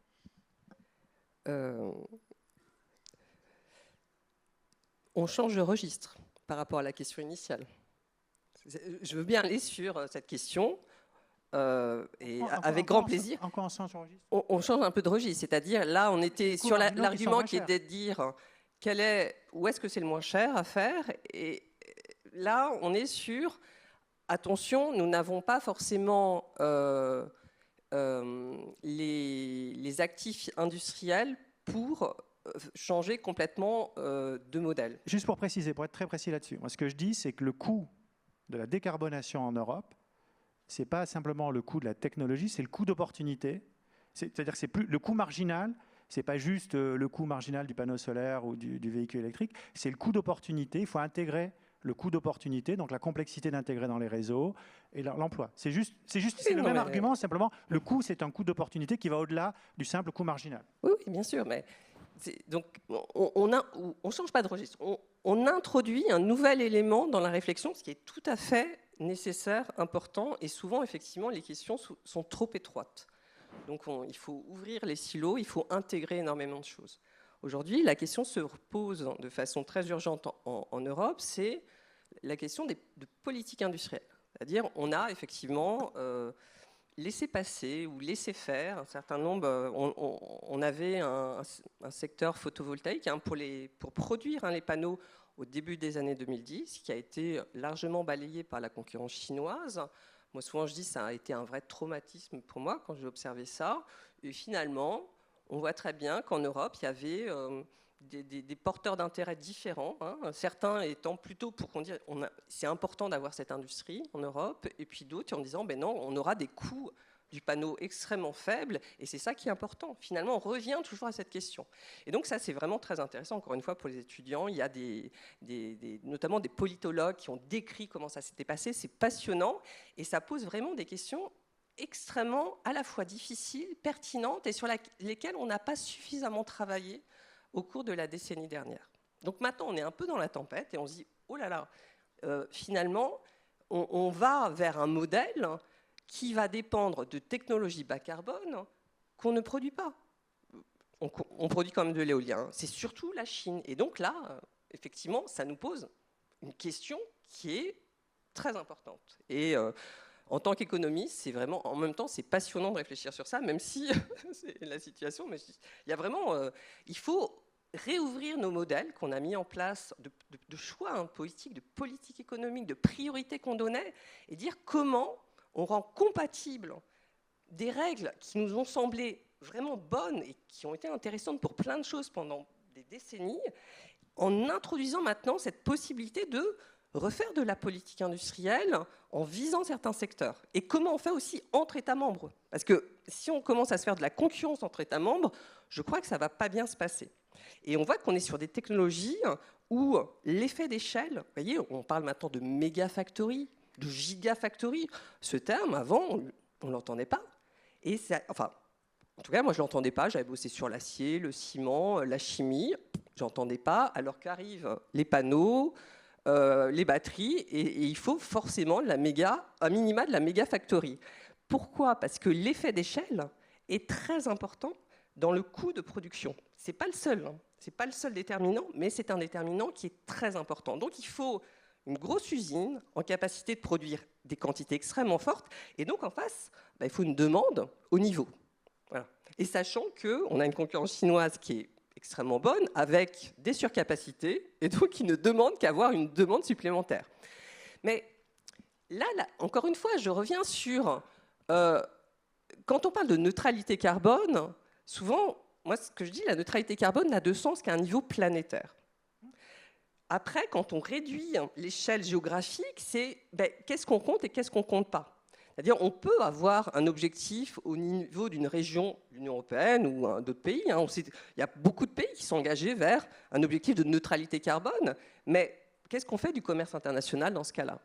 On change de registre par rapport à la question initiale. Je veux bien aller sur cette question. Avec grand plaisir. Encore on change de registre. On change un peu de registre, c'est-à-dire là on était sur l'argument qui était de dire où est-ce que c'est le moins cher à faire, et là on est sur attention, nous n'avons pas forcément les actifs industriels pour changer complètement de modèle. Juste pour préciser, pour être très précis là-dessus, moi ce que je dis c'est que le coût de la décarbonation en Europe, ce n'est pas simplement le coût de la technologie, c'est le coût d'opportunité. C'est-à-dire que c'est plus, le coût marginal, ce n'est pas juste le coût marginal du panneau solaire ou du véhicule électrique, c'est le coût d'opportunité. Il faut intégrer le coût d'opportunité, donc la complexité d'intégrer dans les réseaux et l'emploi. C'est le même argument, simplement le coût, c'est un coût d'opportunité qui va au-delà du simple coût marginal. Oui, bien sûr, mais donc on ne change pas de registre. On introduit un nouvel élément dans la réflexion, ce qui est tout à fait nécessaire, important, et souvent, effectivement, les questions sont trop étroites. Donc, il faut ouvrir les silos, il faut intégrer énormément de choses. Aujourd'hui, la question se pose de façon très urgente en Europe, c'est la question de politique industrielle. C'est-à-dire, on a effectivement laissé passer ou laissé faire un certain nombre. On avait un secteur photovoltaïque pour produire les panneaux au début des années 2010, qui a été largement balayé par la concurrence chinoise. Moi, souvent, je dis que ça a été un vrai traumatisme pour moi quand j'ai observé ça. Et finalement, on voit très bien qu'en Europe, il y avait des porteurs d'intérêts différents, certains étant plutôt pour qu'on dise c'est important d'avoir cette industrie en Europe, et puis d'autres en disant non, on aura des coûts du panneau extrêmement faible, et c'est ça qui est important. Finalement, on revient toujours à cette question. Et donc ça, c'est vraiment très intéressant, encore une fois, pour les étudiants. Il y a notamment des politologues qui ont décrit comment ça s'était passé. C'est passionnant, et ça pose vraiment des questions extrêmement à la fois difficiles, pertinentes, et sur lesquelles on n'a pas suffisamment travaillé au cours de la décennie dernière. Donc maintenant, on est un peu dans la tempête, et on se dit, oh là là, finalement, on va vers un modèle qui va dépendre de technologies bas carbone qu'on ne produit pas. On produit quand même de l'éolien. C'est surtout la Chine. Et donc là, effectivement, ça nous pose une question qui est très importante. Et en tant qu'économiste, c'est vraiment, en même temps, c'est passionnant de réfléchir sur ça, même si c'est la situation. Mais il y a vraiment, il faut réouvrir nos modèles qu'on a mis en place, de choix politiques, de politique économique, de priorités qu'on donnait, et dire comment on rend compatibles des règles qui nous ont semblé vraiment bonnes et qui ont été intéressantes pour plein de choses pendant des décennies, en introduisant maintenant cette possibilité de refaire de la politique industrielle en visant certains secteurs. Et comment on fait aussi entre États membres. Parce que si on commence à se faire de la concurrence entre États membres, je crois que ça ne va pas bien se passer. Et on voit qu'on est sur des technologies où l'effet d'échelle, vous voyez, on parle maintenant de méga-factory, de gigafactory. Ce terme, avant, on ne l'entendait pas. Et enfin, en tout cas, moi, je ne l'entendais pas. J'avais bossé sur l'acier, le ciment, la chimie. Je n'entendais pas. Alors qu'arrivent les panneaux, les batteries, et il faut forcément un minima de la méga-factory. Pourquoi ? Parce que l'effet d'échelle est très important dans le coût de production. Ce n'est pas le seul. C'est pas le seul déterminant, mais c'est un déterminant qui est très important. Donc, il faut une grosse usine en capacité de produire des quantités extrêmement fortes. Et donc, en face, il faut une demande au niveau. Voilà. Et sachant qu'on a une concurrence chinoise qui est extrêmement bonne, avec des surcapacités, et donc qui ne demande qu'avoir une demande supplémentaire. Mais là, encore une fois, je reviens sur... quand on parle de neutralité carbone, souvent, moi, ce que je dis, la neutralité carbone n'a de sens qu'à un niveau planétaire. Après, quand on réduit l'échelle géographique, c'est qu'est-ce qu'on compte et qu'est-ce qu'on ne compte pas. C'est-à-dire on peut avoir un objectif au niveau d'une région, l'Union européenne ou d'autres pays. Il y a beaucoup de pays qui sont engagés vers un objectif de neutralité carbone, mais qu'est-ce qu'on fait du commerce international dans ce cas-là ?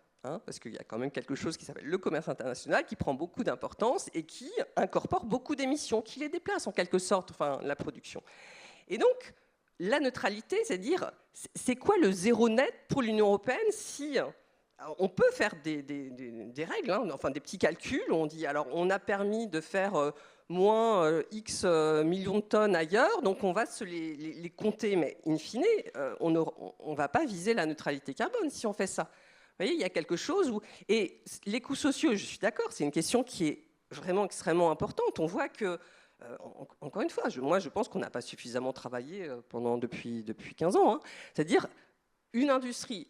Parce qu'il y a quand même quelque chose qui s'appelle le commerce international, qui prend beaucoup d'importance et qui incorpore beaucoup d'émissions, qui les déplace en quelque sorte, enfin la production. Et donc, la neutralité, c'est-à-dire, c'est quoi le zéro net pour l'Union européenne si on peut faire des règles, enfin des petits calculs. On dit, alors, on a permis de faire moins X millions de tonnes ailleurs, donc on va se les compter. Mais in fine, on ne va pas viser la neutralité carbone si on fait ça. Vous voyez, il y a quelque chose où... Et les coûts sociaux, je suis d'accord, c'est une question qui est vraiment extrêmement importante. On voit que... encore une fois, moi je pense qu'on n'a pas suffisamment travaillé depuis 15 ans. C'est-à-dire une industrie,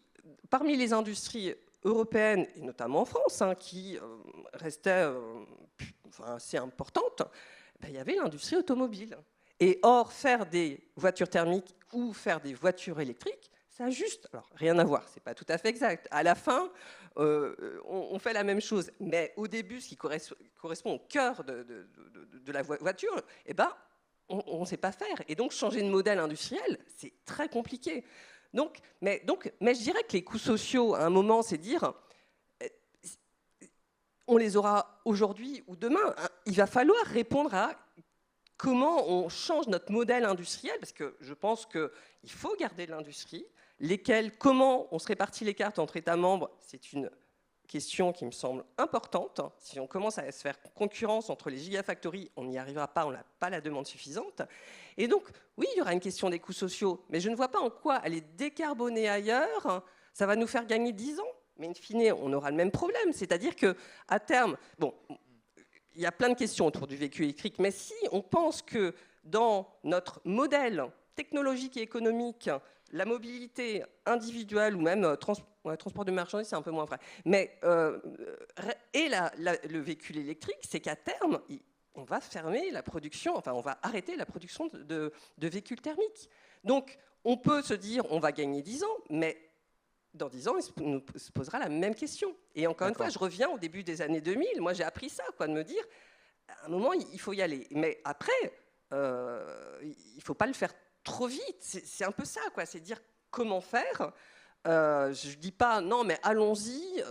parmi les industries européennes, et notamment en France, qui restaient assez importantes, il y avait l'industrie automobile. Et or, faire des voitures thermiques ou faire des voitures électriques, ça a juste, alors rien à voir, c'est pas tout à fait exact. À la fin, on fait la même chose, mais au début, ce qui correspond au cœur de la voiture, on ne sait pas faire. Et donc, changer de modèle industriel, c'est très compliqué. Mais je dirais que les coûts sociaux, à un moment, c'est dire, on les aura aujourd'hui ou demain. Il va falloir répondre à comment on change notre modèle industriel, parce que je pense qu'il faut garder de l'industrie. Comment on se répartit les cartes entre États membres, c'est une question qui me semble importante. Si on commence à se faire concurrence entre les gigafactories, on n'y arrivera pas, on n'a pas la demande suffisante. Et donc, oui, il y aura une question des coûts sociaux, mais je ne vois pas en quoi aller décarboner ailleurs, ça va nous faire gagner 10 ans. Mais in fine, on aura le même problème. C'est-à-dire qu'à terme, il y a plein de questions autour du véhicule électrique, mais si on pense que dans notre modèle technologique et économique, la mobilité individuelle ou même transport de marchandises, c'est un peu moins vrai, mais le véhicule électrique, c'est qu'à terme, on va fermer la production, enfin on va arrêter la production de véhicules thermiques. Donc on peut se dire on va gagner 10 ans, mais dans 10 ans, il nous se posera la même question. Et encore une fois, je reviens au début des années 2000, moi j'ai appris ça, de me dire, à un moment, il faut y aller. Mais après, il ne faut pas le faire trop vite. C'est un peu ça, quoi. C'est dire comment faire. Je ne dis pas non, mais allons-y,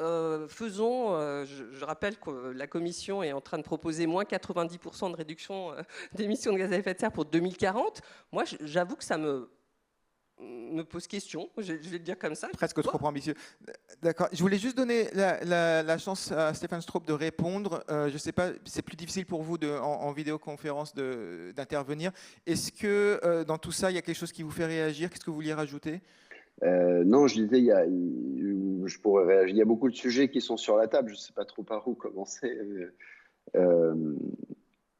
faisons. Je rappelle que la Commission est en train de proposer moins 90% de réduction d'émissions de gaz à effet de serre pour 2040. Moi, j'avoue que ça me pose question, je vais le dire comme ça. Presque trop ambitieux. D'accord. Je voulais juste donner la chance à Stéphane Stroop de répondre. Je ne sais pas, c'est plus difficile pour vous en vidéoconférence d'intervenir. Est-ce que dans tout ça, il y a quelque chose qui vous fait réagir? Qu'est-ce que vous vouliez rajouter? Non, je disais, je pourrais réagir. Il y a beaucoup de sujets qui sont sur la table. Je ne sais pas trop par où commencer.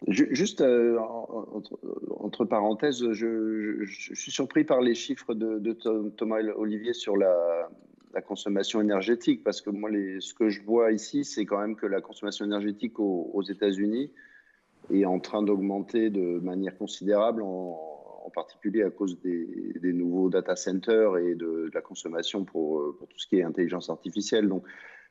Juste entre parenthèses, je suis surpris par les chiffres de Thomas Olivier sur la consommation énergétique, parce que moi, ce que je vois ici, c'est quand même que la consommation énergétique aux États-Unis est en train d'augmenter de manière considérable, en particulier à cause des nouveaux data centers et de la consommation pour tout ce qui est intelligence artificielle. Donc,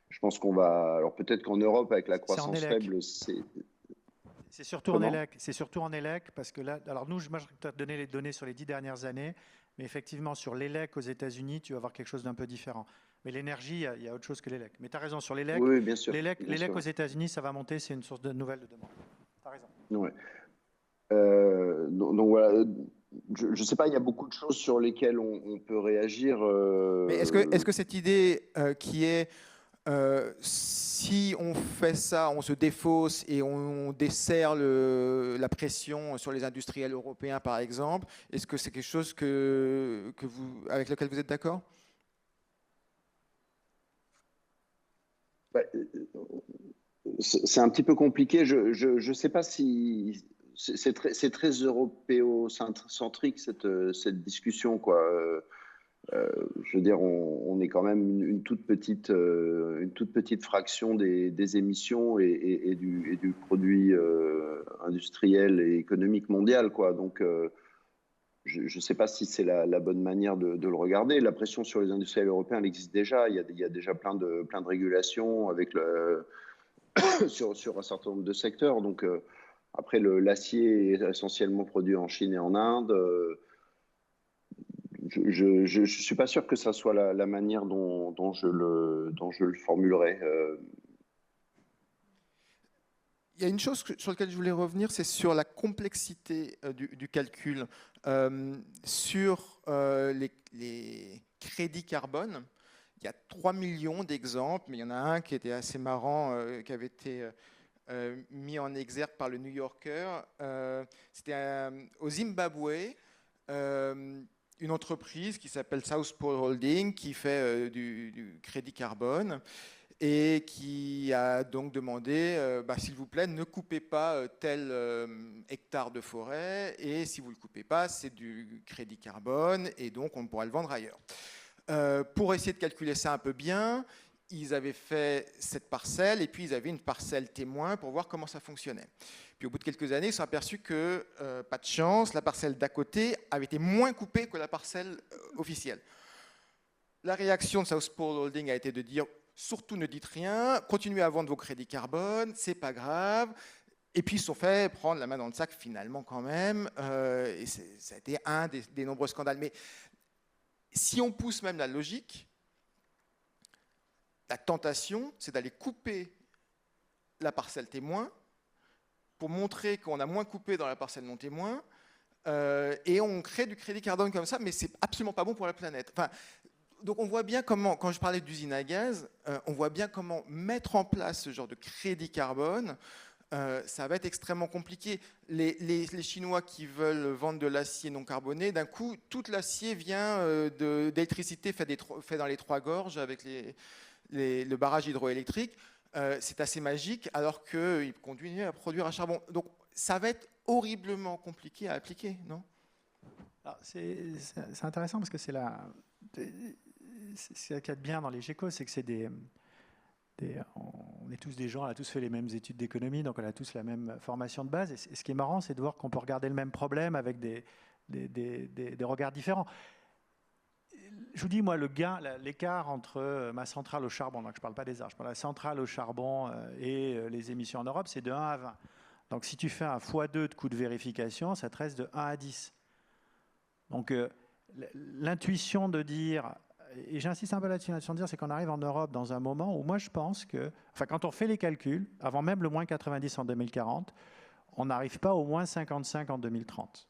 je pense qu'on va... Alors peut-être qu'en Europe, avec la croissance faible, c'est surtout en ELEC. C'est surtout en ELEC parce que là, alors moi, je vais te donner les données sur les 10 dernières années, mais effectivement, sur l'ELEC aux États-Unis, tu vas avoir quelque chose d'un peu différent. Mais l'énergie, il y a autre chose que l'ELEC. Mais tu as raison, sur l'ELEC, oui, bien sûr. L'ELEC aux États-Unis, ça va monter, c'est une source de nouvelles de demande. Tu as raison. Ouais. Donc voilà, je ne sais pas, il y a beaucoup de choses sur lesquelles on peut réagir. Mais est-ce que cette idée qui est si on fait ça, on se défausse et on dessert la pression sur les industriels européens, par exemple, est-ce que c'est quelque chose avec lequel vous êtes d'accord? C'est un petit peu compliqué. Je ne sais pas si... C'est très européocentrique, cette discussion, quoi. Je veux dire, on est quand même une toute petite fraction des émissions et du produit industriel et économique mondial, quoi. Donc, je ne sais pas si c'est la bonne manière de le regarder. La pression sur les industriels européens, elle existe déjà. Il y a déjà plein de régulations sur un certain nombre de secteurs. Donc, après, l'acier est essentiellement produit en Chine et en Inde. Je ne suis pas sûr que ça soit la manière dont je le formulerai. Il y a une chose sur laquelle je voulais revenir, c'est sur la complexité du calcul. Sur les crédits carbone, il y a 3 millions d'exemples, mais il y en a un qui était assez marrant, qui avait été mis en exergue par le New Yorker. C'était au Zimbabwe. Une entreprise qui s'appelle South Pole Holding qui fait du crédit carbone et qui a donc demandé, s'il vous plaît, ne coupez pas tel hectare de forêt et si vous ne le coupez pas, c'est du crédit carbone et donc on pourra le vendre ailleurs. Pour essayer de calculer ça un peu bien, ils avaient fait cette parcelle et puis ils avaient une parcelle témoin pour voir comment ça fonctionnait. Puis au bout de quelques années, ils se sont aperçus que, pas de chance, la parcelle d'à côté avait été moins coupée que la parcelle officielle. La réaction de South Pole Holding a été de dire surtout ne dites rien, continuez à vendre vos crédits carbone, c'est pas grave. Et puis ils se sont fait prendre la main dans le sac finalement quand même. Et ça a été un des nombreux scandales. Mais si on pousse même la logique, la tentation, c'est d'aller couper la parcelle témoin pour montrer qu'on a moins coupé dans la parcelle non témoin, et on crée du crédit carbone comme ça, mais c'est absolument pas bon pour la planète. Enfin, donc on voit bien comment, quand je parlais d'usine à gaz, on voit bien comment mettre en place ce genre de crédit carbone, ça va être extrêmement compliqué. Les Chinois qui veulent vendre de l'acier non carboné, d'un coup, tout l'acier vient d'électricité fait dans les Trois Gorges avec le barrage hydroélectrique. C'est assez magique, alors qu'ils continuent à produire à charbon. Donc, ça va être horriblement compliqué à appliquer, non? C'est intéressant parce que c'est ce qu'il y a de bien dans les GECO, c'est que on est tous des gens, on a tous fait les mêmes études d'économie, donc on a tous la même formation de base. Et ce qui est marrant, c'est de voir qu'on peut regarder le même problème avec des regards différents. Je vous dis, moi, l'écart entre ma centrale au charbon, donc je ne parle pas des arbres, je parle de la centrale au charbon et les émissions en Europe, c'est de 1 à 20. Donc si tu fais un x2 de coût de vérification, ça te reste de 1 à 10. Donc l'intuition de dire, et j'insiste un peu là-dessus, l'intuition de dire, c'est qu'on arrive en Europe dans un moment où moi je pense que, enfin quand on fait les calculs, avant même le moins 90 en 2040, on n'arrive pas au moins 55 en 2030.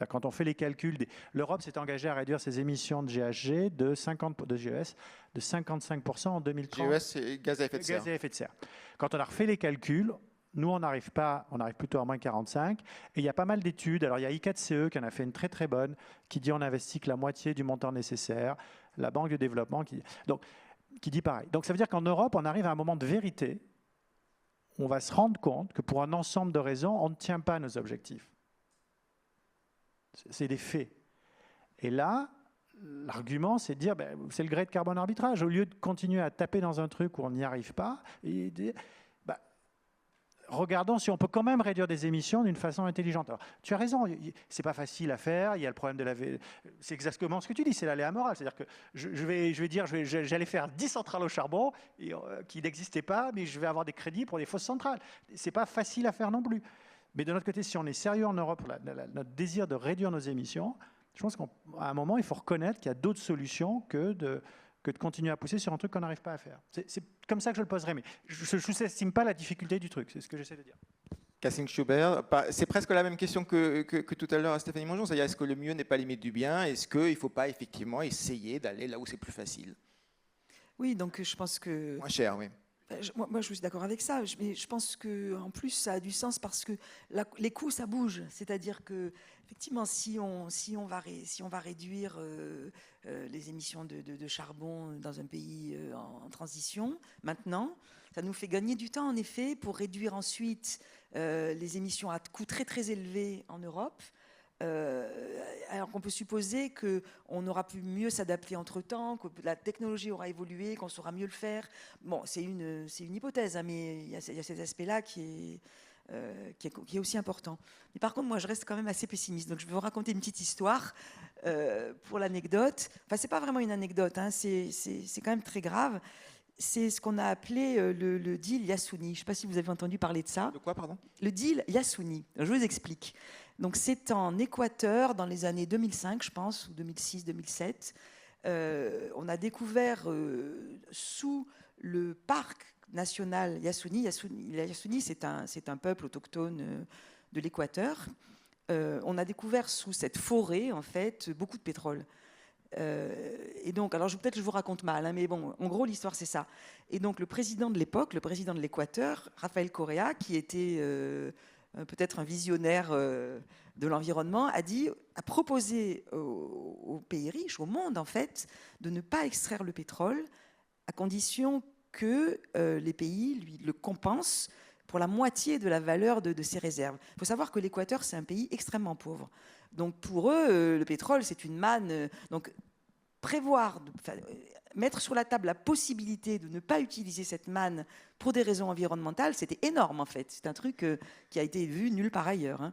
Quand on fait les calculs, l'Europe s'est engagée à réduire ses émissions de GHG de 55% en 2030. GES, c'est gaz à effet de serre. Gaz à effet de serre. Quand on a refait les calculs, nous, on n'arrive pas, on arrive plutôt à moins 45. Et il y a pas mal d'études. Alors, il y a I4CE qui en a fait une très, très bonne, qui dit on investit que la moitié du montant nécessaire. La Banque de développement qui dit pareil. Donc, ça veut dire qu'en Europe, on arrive à un moment de vérité. On va se rendre compte que pour un ensemble de raisons, on ne tient pas nos objectifs. C'est des faits. Et là, l'argument, c'est de dire, c'est le gré de carbone arbitrage. Au lieu de continuer à taper dans un truc où on n'y arrive pas, regardons si on peut quand même réduire des émissions d'une façon intelligente. Alors, tu as raison, c'est pas facile à faire. Il y a le problème de c'est exactement ce que tu dis, c'est l'aléa moral. C'est-à-dire que j'allais faire 10 centrales au charbon qui n'existaient pas, mais je vais avoir des crédits pour des fausses centrales. C'est pas facile à faire non plus. Mais de notre côté, si on est sérieux en Europe pour notre désir de réduire nos émissions, je pense qu'à un moment, il faut reconnaître qu'il y a d'autres solutions que de continuer à pousser sur un truc qu'on n'arrive pas à faire. C'est comme ça que je le poserai, mais je ne sous-estime pas la difficulté du truc, c'est ce que j'essaie de dire. Kassing Schubert, c'est presque la même question que tout à l'heure à Stéphanie Mongeon, c'est-à-dire est-ce que le mieux n'est pas limite du bien? Est-ce qu'il ne faut pas effectivement essayer d'aller là où c'est plus facile? Oui, donc je pense que... Moins cher, oui. Moi, je suis d'accord avec ça, mais je pense qu'en plus, ça a du sens parce que les coûts, ça bouge. C'est-à-dire que, effectivement, si on va réduire les émissions de charbon dans un pays en transition, maintenant, ça nous fait gagner du temps, en effet, pour réduire ensuite les émissions à coûts très, très élevés en Europe. Alors qu'on peut supposer qu'on aura pu mieux s'adapter entre-temps, que la technologie aura évolué, qu'on saura mieux le faire. Bon, c'est une hypothèse, hein, mais il y a cet aspect-là qui est aussi important. Mais par contre, moi, je reste quand même assez pessimiste. Donc, je vais vous raconter une petite histoire pour l'anecdote. Enfin, c'est pas vraiment une anecdote, hein, c'est quand même très grave. C'est ce qu'on a appelé le deal Yasuni. Je ne sais pas si vous avez entendu parler de ça. De quoi, pardon? Le deal Yasuni. Je vous explique. Donc, c'est en Équateur, dans les années 2005, je pense, ou 2006, 2007. On a découvert sous le parc national Yasuni, c'est un peuple autochtone de l'Équateur. On a découvert sous cette forêt, en fait, beaucoup de pétrole. Et donc, alors peut-être que je vous raconte mal, hein, mais bon, en gros, l'histoire, c'est ça. Et donc, le président de l'époque, le président de l'Équateur, Rafael Correa, qui était peut-être un visionnaire de l'environnement, a proposé aux pays riches, au monde, en fait, de ne pas extraire le pétrole à condition que les pays lui le compensent pour la moitié de la valeur de ses réserves. Il faut savoir que l'Équateur, c'est un pays extrêmement pauvre. Donc pour eux, le pétrole, c'est une manne. Donc mettre sur la table la possibilité de ne pas utiliser cette manne pour des raisons environnementales, c'était énorme en fait. C'est un truc qui a été vu nulle part ailleurs. Hein.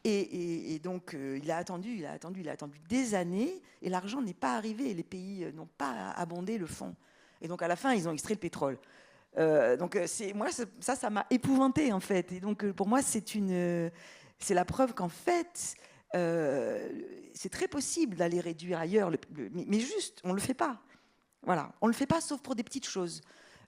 Et donc il a attendu des années et l'argent n'est pas arrivé. Les pays n'ont pas abondé le fonds. Et donc à la fin, ils ont extrait le pétrole. Donc moi, ça m'a épouvanté en fait. Et donc pour moi, c'est la preuve qu'en fait, c'est très possible d'aller réduire ailleurs, mais juste, on ne le fait pas. Voilà, on ne le fait pas sauf pour des petites choses.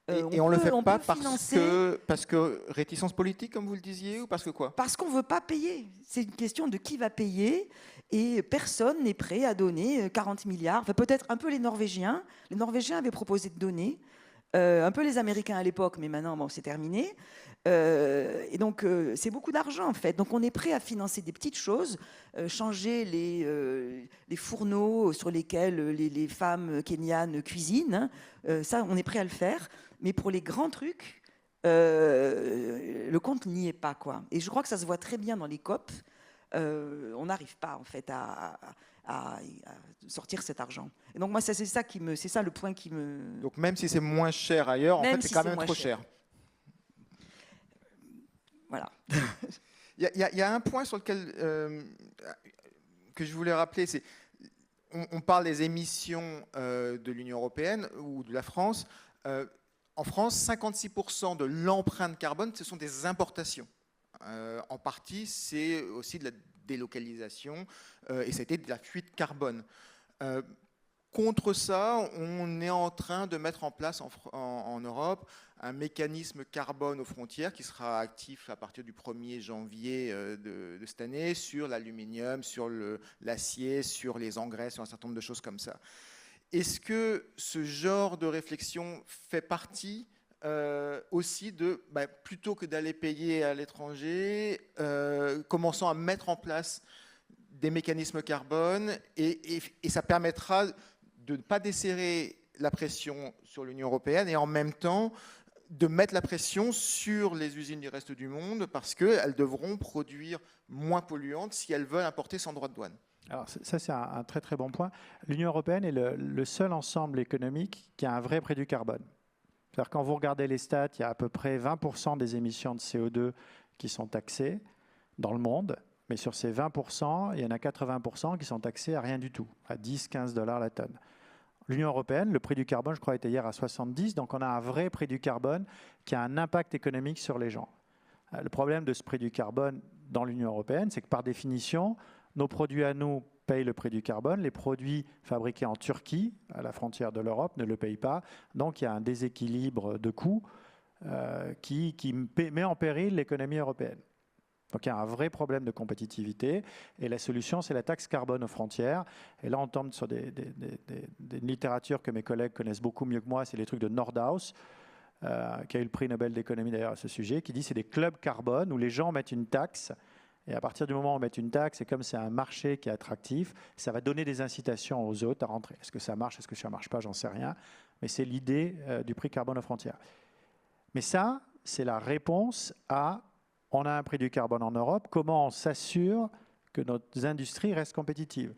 Et on ne le fait pas parce que réticence politique, comme vous le disiez, ou parce que quoi? Parce qu'on ne veut pas payer. C'est une question de qui va payer. Et personne n'est prêt à donner 40 milliards. Enfin, peut-être un peu les Norvégiens. Les Norvégiens avaient proposé de donner. Un peu les Américains à l'époque, mais maintenant, bon, c'est terminé. Et donc, c'est beaucoup d'argent, en fait. Donc, on est prêt à financer des petites choses, changer les fourneaux sur lesquels les femmes kenyanes cuisinent. Hein. Ça, on est prêt à le faire. Mais pour les grands trucs, le compte n'y est pas, quoi. Et je crois que ça se voit très bien dans les COP. On n'arrive pas, en fait, à sortir cet argent. Et donc, moi, c'est ça le point qui me... Donc, même si c'est moins cher ailleurs, en fait, c'est quand même trop cher. Voilà. Il y a un point sur lequel que je voulais rappeler, c'est on parle des émissions de l'Union européenne ou de la France. En France, 56% de l'empreinte carbone, ce sont des importations. En partie, c'est aussi de la délocalisation et c'était de la fuite carbone. Contre ça, on est en train de mettre en place en Europe un mécanisme carbone aux frontières qui sera actif à partir du 1er janvier de cette année sur l'aluminium, sur l'acier, sur les engrais, sur un certain nombre de choses comme ça. Est-ce que ce genre de réflexion fait partie aussi de, plutôt que d'aller payer à l'étranger, commençons à mettre en place des mécanismes carbone et ça permettra de ne pas desserrer la pression sur l'Union européenne et en même temps de mettre la pression sur les usines du reste du monde parce qu'elles devront produire moins polluantes si elles veulent importer sans droit de douane. Alors ça, c'est un très très bon point. L'Union européenne est le seul ensemble économique qui a un vrai prix du carbone. C'est-à-dire quand vous regardez les stats, il y a à peu près 20% des émissions de CO2 qui sont taxées dans le monde. Mais sur ces 20%, il y en a 80% qui sont taxés à rien du tout, à 10-15 $ la tonne. L'Union européenne, le prix du carbone, je crois, était hier à 70, donc on a un vrai prix du carbone qui a un impact économique sur les gens. Le problème de ce prix du carbone dans l'Union européenne, c'est que par définition, nos produits à nous payent le prix du carbone, les produits fabriqués en Turquie, à la frontière de l'Europe, ne le payent pas. Donc il y a un déséquilibre de coûts qui met en péril l'économie européenne. Donc il y a un vrai problème de compétitivité et la solution, c'est la taxe carbone aux frontières. Et là, on tombe sur des littératures que mes collègues connaissent beaucoup mieux que moi, c'est les trucs de Nordhaus, qui a eu le prix Nobel d'économie d'ailleurs à ce sujet, qui dit que c'est des clubs carbone où les gens mettent une taxe. Et à partir du moment où on met une taxe, et comme c'est un marché qui est attractif, ça va donner des incitations aux autres à rentrer. Est-ce que ça marche, est-ce que ça ne marche pas, j'en sais rien. Mais c'est l'idée du prix carbone aux frontières. Mais ça, c'est la réponse à... On a un prix du carbone en Europe. Comment on s'assure que nos industries restent compétitives?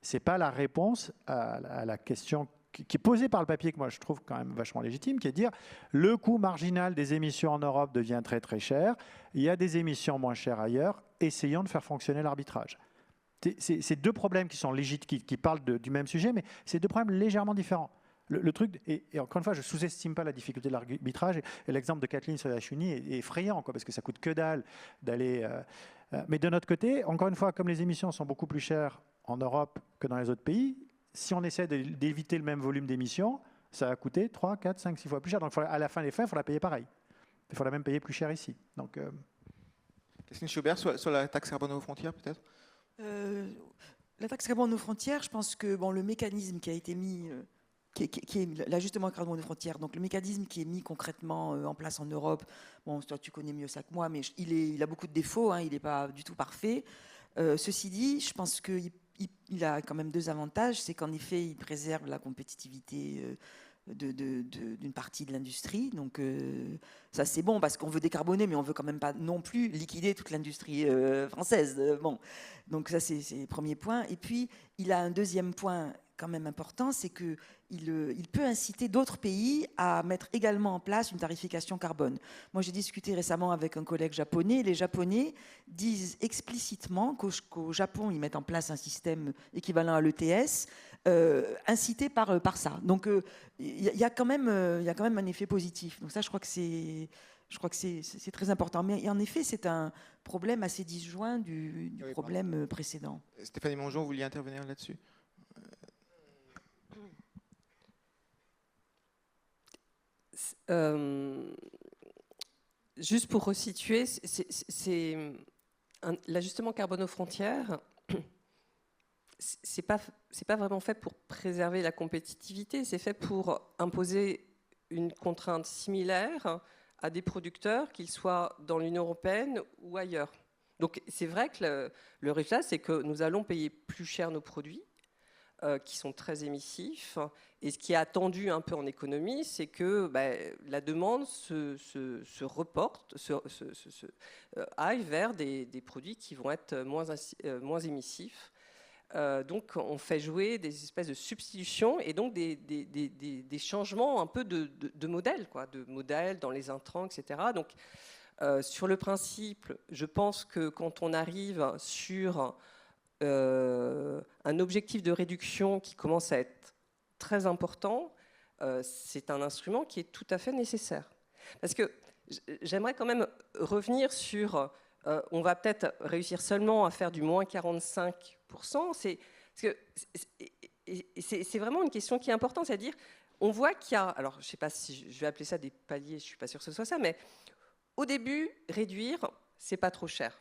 Ce n'est pas la réponse à la question qui est posée par le papier, que moi je trouve quand même vachement légitime, qui est de dire le coût marginal des émissions en Europe devient très très cher. Il y a des émissions moins chères ailleurs. Essayons de faire fonctionner l'arbitrage. C'est deux problèmes qui sont légitimes, qui parlent du même sujet, mais c'est deux problèmes légèrement différents. Le truc, et encore une fois, je ne sous-estime pas la difficulté de l'arbitrage, et l'exemple de Kathleen Soyachuni est effrayant, parce que ça coûte que dalle d'aller... mais de notre côté, encore une fois, comme les émissions sont beaucoup plus chères en Europe que dans les autres pays, si on essaie d'éviter le même volume d'émissions, ça va coûter 3, 4, 5, 6 fois plus cher. Donc à la fin des fins, il faut la payer pareil. Il faut la même payer plus cher ici. Donc, Christine Schubert, sur la taxe carbone aux frontières, peut-être La taxe carbone aux frontières, je pense que le mécanisme qui a été mis... qui est l'ajustement carbone aux frontières, donc le mécanisme qui est mis concrètement en place en Europe, bon, toi tu connais mieux ça que moi, mais il a beaucoup de défauts, hein, il n'est pas du tout parfait. Ceci dit, je pense qu'il a quand même deux avantages, c'est qu'en effet, il préserve la compétitivité d'une partie de l'industrie, donc ça c'est bon parce qu'on veut décarboner, mais on veut quand même pas non plus liquider toute l'industrie française. Bon, donc ça c'est le premier point. Et puis il a un deuxième point quand même important, c'est qu'il peut inciter d'autres pays à mettre également en place une tarification carbone. Moi, j'ai discuté récemment avec un collègue japonais. Les Japonais disent explicitement qu'au Japon, ils mettent en place un système équivalent à l'ETS, incité par ça. Donc, il y a quand même un effet positif. Donc ça, je crois que c'est très important. Mais en effet, c'est un problème assez disjoint du problème précédent. Stéphanie Mongeon, vous vouliez intervenir là-dessus ? Juste pour resituer, l'ajustement carbone aux frontières, c'est pas vraiment fait pour préserver la compétitivité, c'est fait pour imposer une contrainte similaire à des producteurs, qu'ils soient dans l'Union européenne ou ailleurs. Donc c'est vrai que le résultat, c'est que nous allons payer plus cher nos produits, qui sont très émissifs. Et ce qui est attendu un peu en économie, c'est que la demande se reporte, aille vers des produits qui vont être moins émissifs. Donc on fait jouer des espèces de substitutions et donc des changements un peu de modèle, de modèle dans les intrants, etc. Donc sur le principe, je pense que quand on arrive sur un objectif de réduction qui commence à être très important, c'est un instrument qui est tout à fait nécessaire. Parce que j'aimerais quand même revenir sur on va peut-être réussir seulement à faire du moins 45%. C'est vraiment une question qui est importante, c'est-à-dire, on voit qu'il y a, alors je ne sais pas si je vais appeler ça des paliers, je ne suis pas sûre que ce soit ça, mais au début, réduire, ce n'est pas trop cher.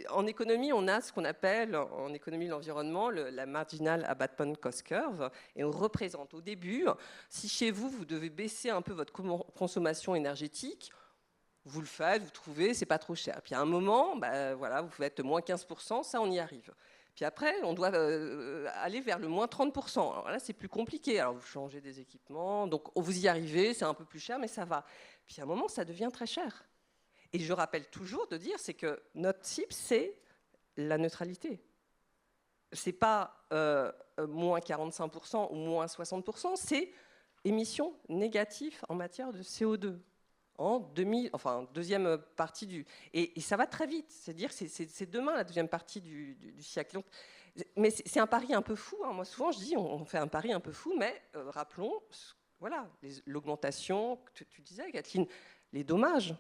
En économie, on a ce qu'on appelle, en économie de l'environnement, la Marginal Abatement Cost Curve, et on représente au début, si chez vous, vous devez baisser un peu votre consommation énergétique, vous le faites, vous trouvez, c'est pas trop cher. Puis à un moment, voilà, vous faites moins 15%, ça on y arrive. Puis après, on doit aller vers le moins 30%. Alors là, c'est plus compliqué. Alors vous changez des équipements, donc vous y arrivez, c'est un peu plus cher, mais ça va. Puis à un moment, ça devient très cher. Et je rappelle toujours de dire, c'est que notre cible, c'est la neutralité. C'est pas moins 45% ou moins 60%, c'est émissions négatives en matière de CO2. Deuxième partie du... Et ça va très vite, c'est-à-dire c'est demain la deuxième partie du siècle. Donc, mais c'est un pari un peu fou, hein. Moi souvent je dis on fait un pari un peu fou, mais rappelons, voilà, l'augmentation, tu disais Kathleen, les dommages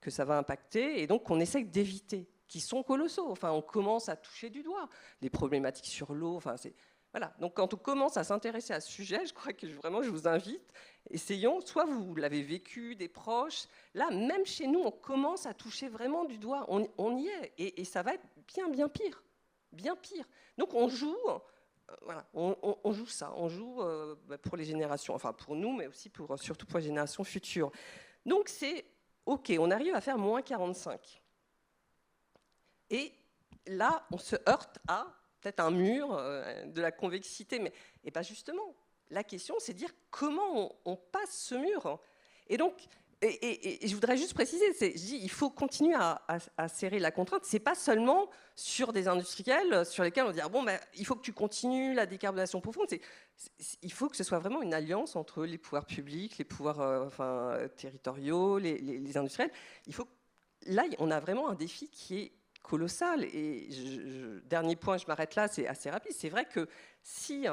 que ça va impacter, et donc qu'on essaye d'éviter, qui sont colossaux. Enfin, on commence à toucher du doigt les problématiques sur l'eau, enfin c'est... Voilà. Donc, quand on commence à s'intéresser à ce sujet, je crois que vraiment, je vous invite, essayons, soit vous l'avez vécu, des proches, là, même chez nous, on commence à toucher vraiment du doigt, on y est, et ça va être bien pire, bien pire. Donc, on joue, voilà, on joue ça, on joue pour les générations, enfin pour nous, mais aussi surtout pour les générations futures. Donc, c'est OK, on arrive à faire moins 45. Et là, on se heurte à peut-être un mur de la convexité, mais et pas justement. La question, c'est de dire comment on passe ce mur. Et donc, et je voudrais juste préciser, je dis, il faut continuer à serrer la contrainte. C'est pas seulement sur des industriels sur lesquels on dit il faut que tu continues la décarbonation profonde. Il faut que ce soit vraiment une alliance entre les pouvoirs publics, les pouvoirs territoriaux, les industriels. Là, on a vraiment un défi qui est colossal. Et dernier point, je m'arrête là, c'est assez rapide. C'est vrai que si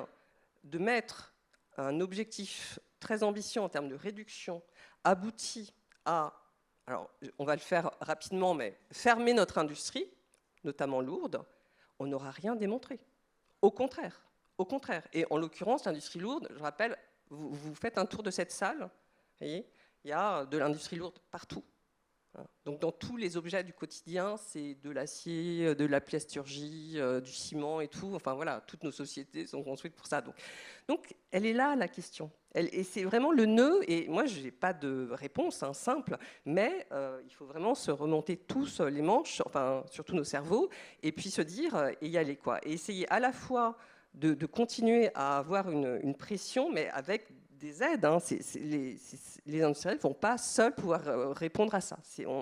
de mettre un objectif très ambitieux en termes de réduction aboutit à, alors on va le faire rapidement, mais fermer notre industrie, notamment lourde, on n'aura rien démontré. Au contraire. Et en l'occurrence, l'industrie lourde, je rappelle, vous faites un tour de cette salle, vous voyez, il y a de l'industrie lourde partout. Donc dans tous les objets du quotidien, c'est de l'acier, de la plasturgie, du ciment et tout. Enfin voilà, toutes nos sociétés sont construites pour ça. Donc elle est là la question. Et c'est vraiment le nœud. Et moi, je n'ai pas de réponse simple, mais il faut vraiment se remonter tous les manches, enfin surtout nos cerveaux, et puis se dire et y aller quoi. Et essayer à la fois de continuer à avoir une pression, mais avec des aides. Les industriels ne vont pas seuls pouvoir répondre à ça.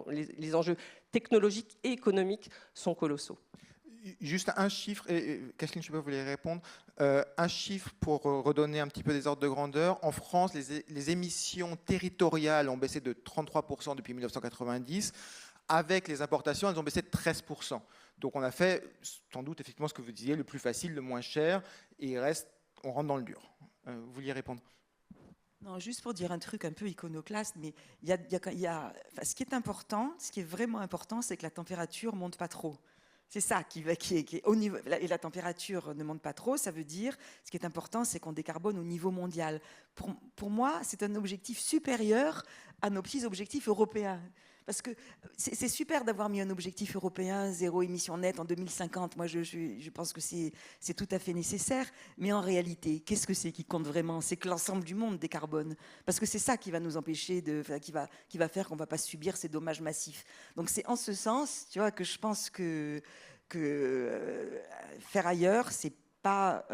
Les enjeux technologiques et économiques sont colossaux. Juste un chiffre, et Kathleen, je sais pas, vous voulez répondre. Un chiffre pour redonner un petit peu des ordres de grandeur. En France, les émissions territoriales ont baissé de 33% depuis 1990. Avec les importations, elles ont baissé de 13%. Donc on a fait, sans doute, effectivement, ce que vous disiez, le plus facile, le moins cher, et on rentre dans le dur. Vous vouliez répondre ? Non, juste pour dire un truc un peu iconoclaste, mais ce qui est important, ce qui est vraiment important, c'est que la température ne monte pas trop. C'est ça qui est au niveau, et la température ne monte pas trop, ça veut dire, ce qui est important, c'est qu'on décarbone au niveau mondial. Pour moi, c'est un objectif supérieur à nos petits objectifs européens. Parce que c'est super d'avoir mis un objectif européen, zéro émission nette en 2050. Moi, je pense que c'est tout à fait nécessaire. Mais en réalité, qu'est-ce que c'est qui compte vraiment ? C'est que l'ensemble du monde décarbone. Parce que c'est ça qui va nous empêcher, qui va faire qu'on ne va pas subir ces dommages massifs. Donc c'est en ce sens, tu vois, que je pense que faire ailleurs, c'est pas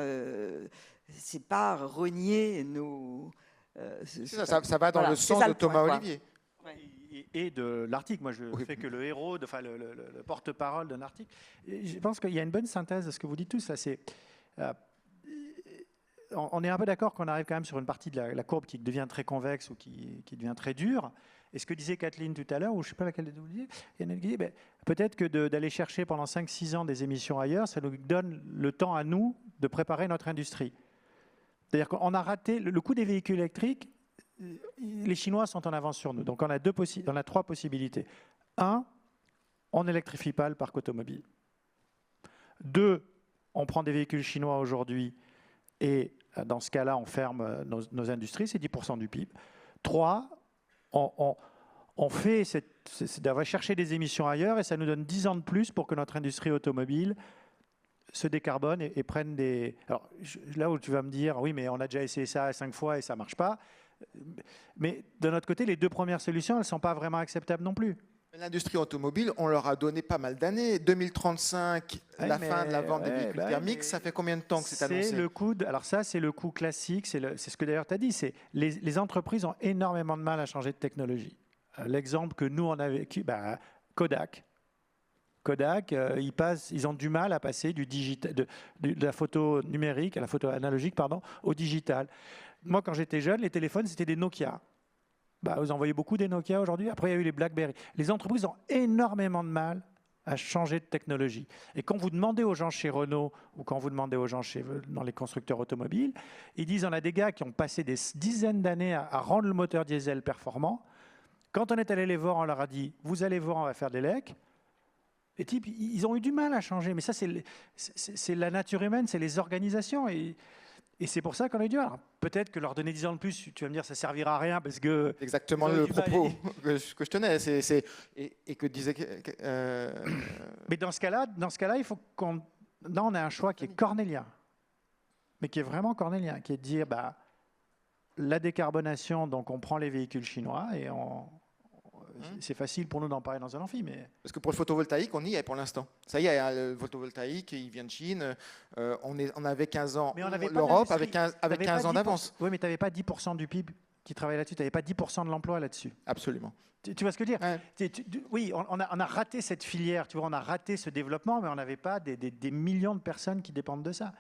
renier nos... ça va dans le sens de Thomas Olivier. Et de l'article. Moi, je ne fais que le héros, le porte-parole d'un article. Et je pense qu'il y a une bonne synthèse de ce que vous dites tous. On est un peu d'accord qu'on arrive quand même sur une partie de la courbe qui devient très convexe ou qui devient très dure. Et ce que disait Kathleen tout à l'heure, ou je ne sais pas laquelle de vous disiez, peut-être que d'aller chercher pendant 5-6 ans des émissions ailleurs, ça nous donne le temps à nous de préparer notre industrie. C'est-à-dire qu'on a raté le coût des véhicules électriques. Les Chinois sont en avance sur nous. Donc on a 3 possibilités. 1, on n'électrifie pas le parc automobile. 2, on prend des véhicules chinois aujourd'hui et dans ce cas-là, on ferme nos industries, c'est 10% du PIB. 3, on va chercher des émissions ailleurs et ça nous donne 10 ans de plus pour que notre industrie automobile se décarbone et prenne des... Alors, là où tu vas me dire, oui, mais on a déjà essayé ça 5 fois et ça ne marche pas. Mais de notre côté, les 2 premières solutions, elles ne sont pas vraiment acceptables non plus. L'industrie automobile, on leur a donné pas mal d'années. 2035, la fin de la vente des véhicules thermiques, ça fait combien de temps que c'est annoncé? Alors ça, c'est le coût classique, c'est ce que d'ailleurs tu as dit, c'est les entreprises ont énormément de mal à changer de technologie. L'exemple que nous, on a vécu, Kodak, ils ont du mal à passer de la photo numérique à la photo analogique, au digital. Moi, quand j'étais jeune, les téléphones, c'était des Nokia. Vous en voyez beaucoup des Nokia aujourd'hui. Après, il y a eu les BlackBerry. Les entreprises ont énormément de mal à changer de technologie. Et quand vous demandez aux gens chez Renault ou quand vous demandez aux gens dans les constructeurs automobiles, ils disent on a des gars qui ont passé des dizaines d'années à rendre le moteur diesel performant. Quand on est allé les voir, on leur a dit vous allez voir, on va faire des LEC. Les types, ils ont eu du mal à changer. Mais ça, c'est la nature humaine, c'est les organisations. Et c'est pour ça qu'on a dit, peut-être que leur donner 10 ans de plus, tu vas me dire, ça ne servira à rien parce que... Exactement le propos que je tenais. Et que disait... Mais dans ce cas-là, il faut qu'on... Là, on a un choix qui est cornélien. Mais qui est vraiment cornélien, qui est de dire, la décarbonation, donc on prend les véhicules chinois et c'est facile pour nous d'en parler dans un amphi, mais... Parce que pour le photovoltaïque, on y est pour l'instant. Ça y est, le photovoltaïque, il vient de Chine. On avait 15 ans, l'Europe avait 15 ans d'avance. Oui, mais tu n'avais pas 10% du PIB qui travaillait là-dessus. Tu n'avais pas 10% de l'emploi là-dessus. Absolument. Tu vois ce que je veux dire? Oui, on a raté cette filière, tu vois, on a raté ce développement, mais on n'avait pas des millions de personnes qui dépendent de ça.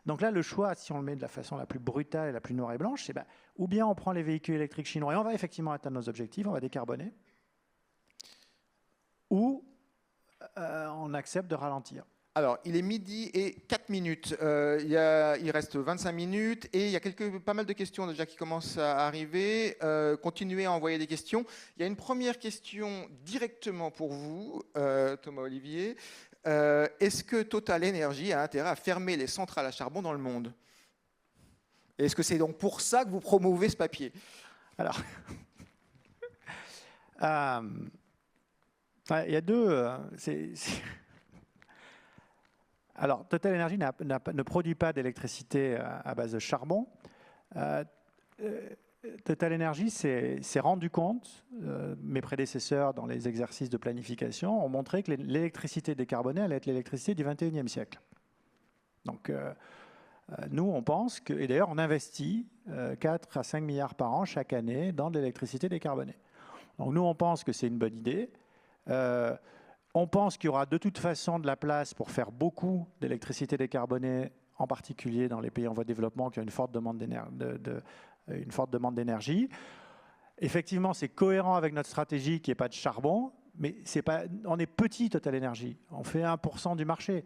Donc là, le choix, si on le met de la façon la plus brutale et la plus noire et blanche, c'est ou bien on prend les véhicules électriques chinois et on va effectivement atteindre nos objectifs, on va décarboner, ou on accepte de ralentir. Alors, il est 12h04. Il reste 25 minutes et il y a pas mal de questions déjà qui commencent à arriver. Continuez à envoyer des questions. Il y a une première question directement pour vous, Thomas Olivier. Est-ce que Total Energy a intérêt à fermer les centrales à charbon dans le monde? Est-ce que c'est donc pour ça que vous promouvez ce papier? Alors, il y a deux... Alors, Total Energy ne produit pas d'électricité à base de charbon. Total Energy s'est rendu compte, mes prédécesseurs dans les exercices de planification ont montré que l'électricité décarbonée allait être l'électricité du 21e siècle. Donc, nous, on pense que, et d'ailleurs, on investit 4 à 5 milliards par an chaque année dans de l'électricité décarbonée. Donc, nous, on pense que c'est une bonne idée. On pense qu'il y aura de toute façon de la place pour faire beaucoup d'électricité décarbonée, en particulier dans les pays en voie de développement qui ont une forte demande d'énergie. Effectivement, c'est cohérent avec notre stratégie qui n'est pas de charbon, mais on est petit Total Energy. On fait 1% du marché.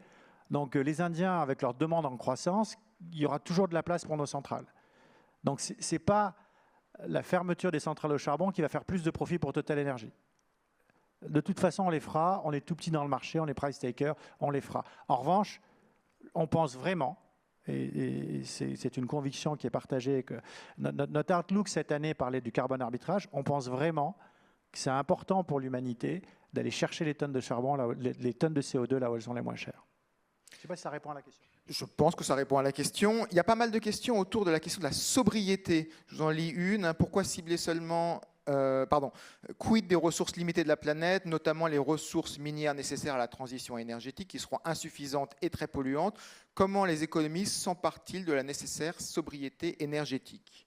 Donc les Indiens, avec leur demande en croissance, il y aura toujours de la place pour nos centrales. Donc ce n'est pas la fermeture des centrales au charbon qui va faire plus de profit pour Total Energy. De toute façon, on les fera. On est tout petit dans le marché, on est price taker, on les fera. En revanche, on pense vraiment, et c'est une conviction qui est partagée, que notre outlook cette année parlait du carbone arbitrage. On pense vraiment que c'est important pour l'humanité d'aller chercher les tonnes de charbon, les tonnes de CO2 là où elles sont les moins chères. Je ne sais pas si ça répond à la question. Je pense que ça répond à la question. Il y a pas mal de questions autour de la question de la sobriété. Je vous en lis une. Pourquoi cibler seulement... quid des ressources limitées de la planète, notamment les ressources minières nécessaires à la transition énergétique qui seront insuffisantes et très polluantes? Comment les économistes s'emparent-ils de la nécessaire sobriété énergétique?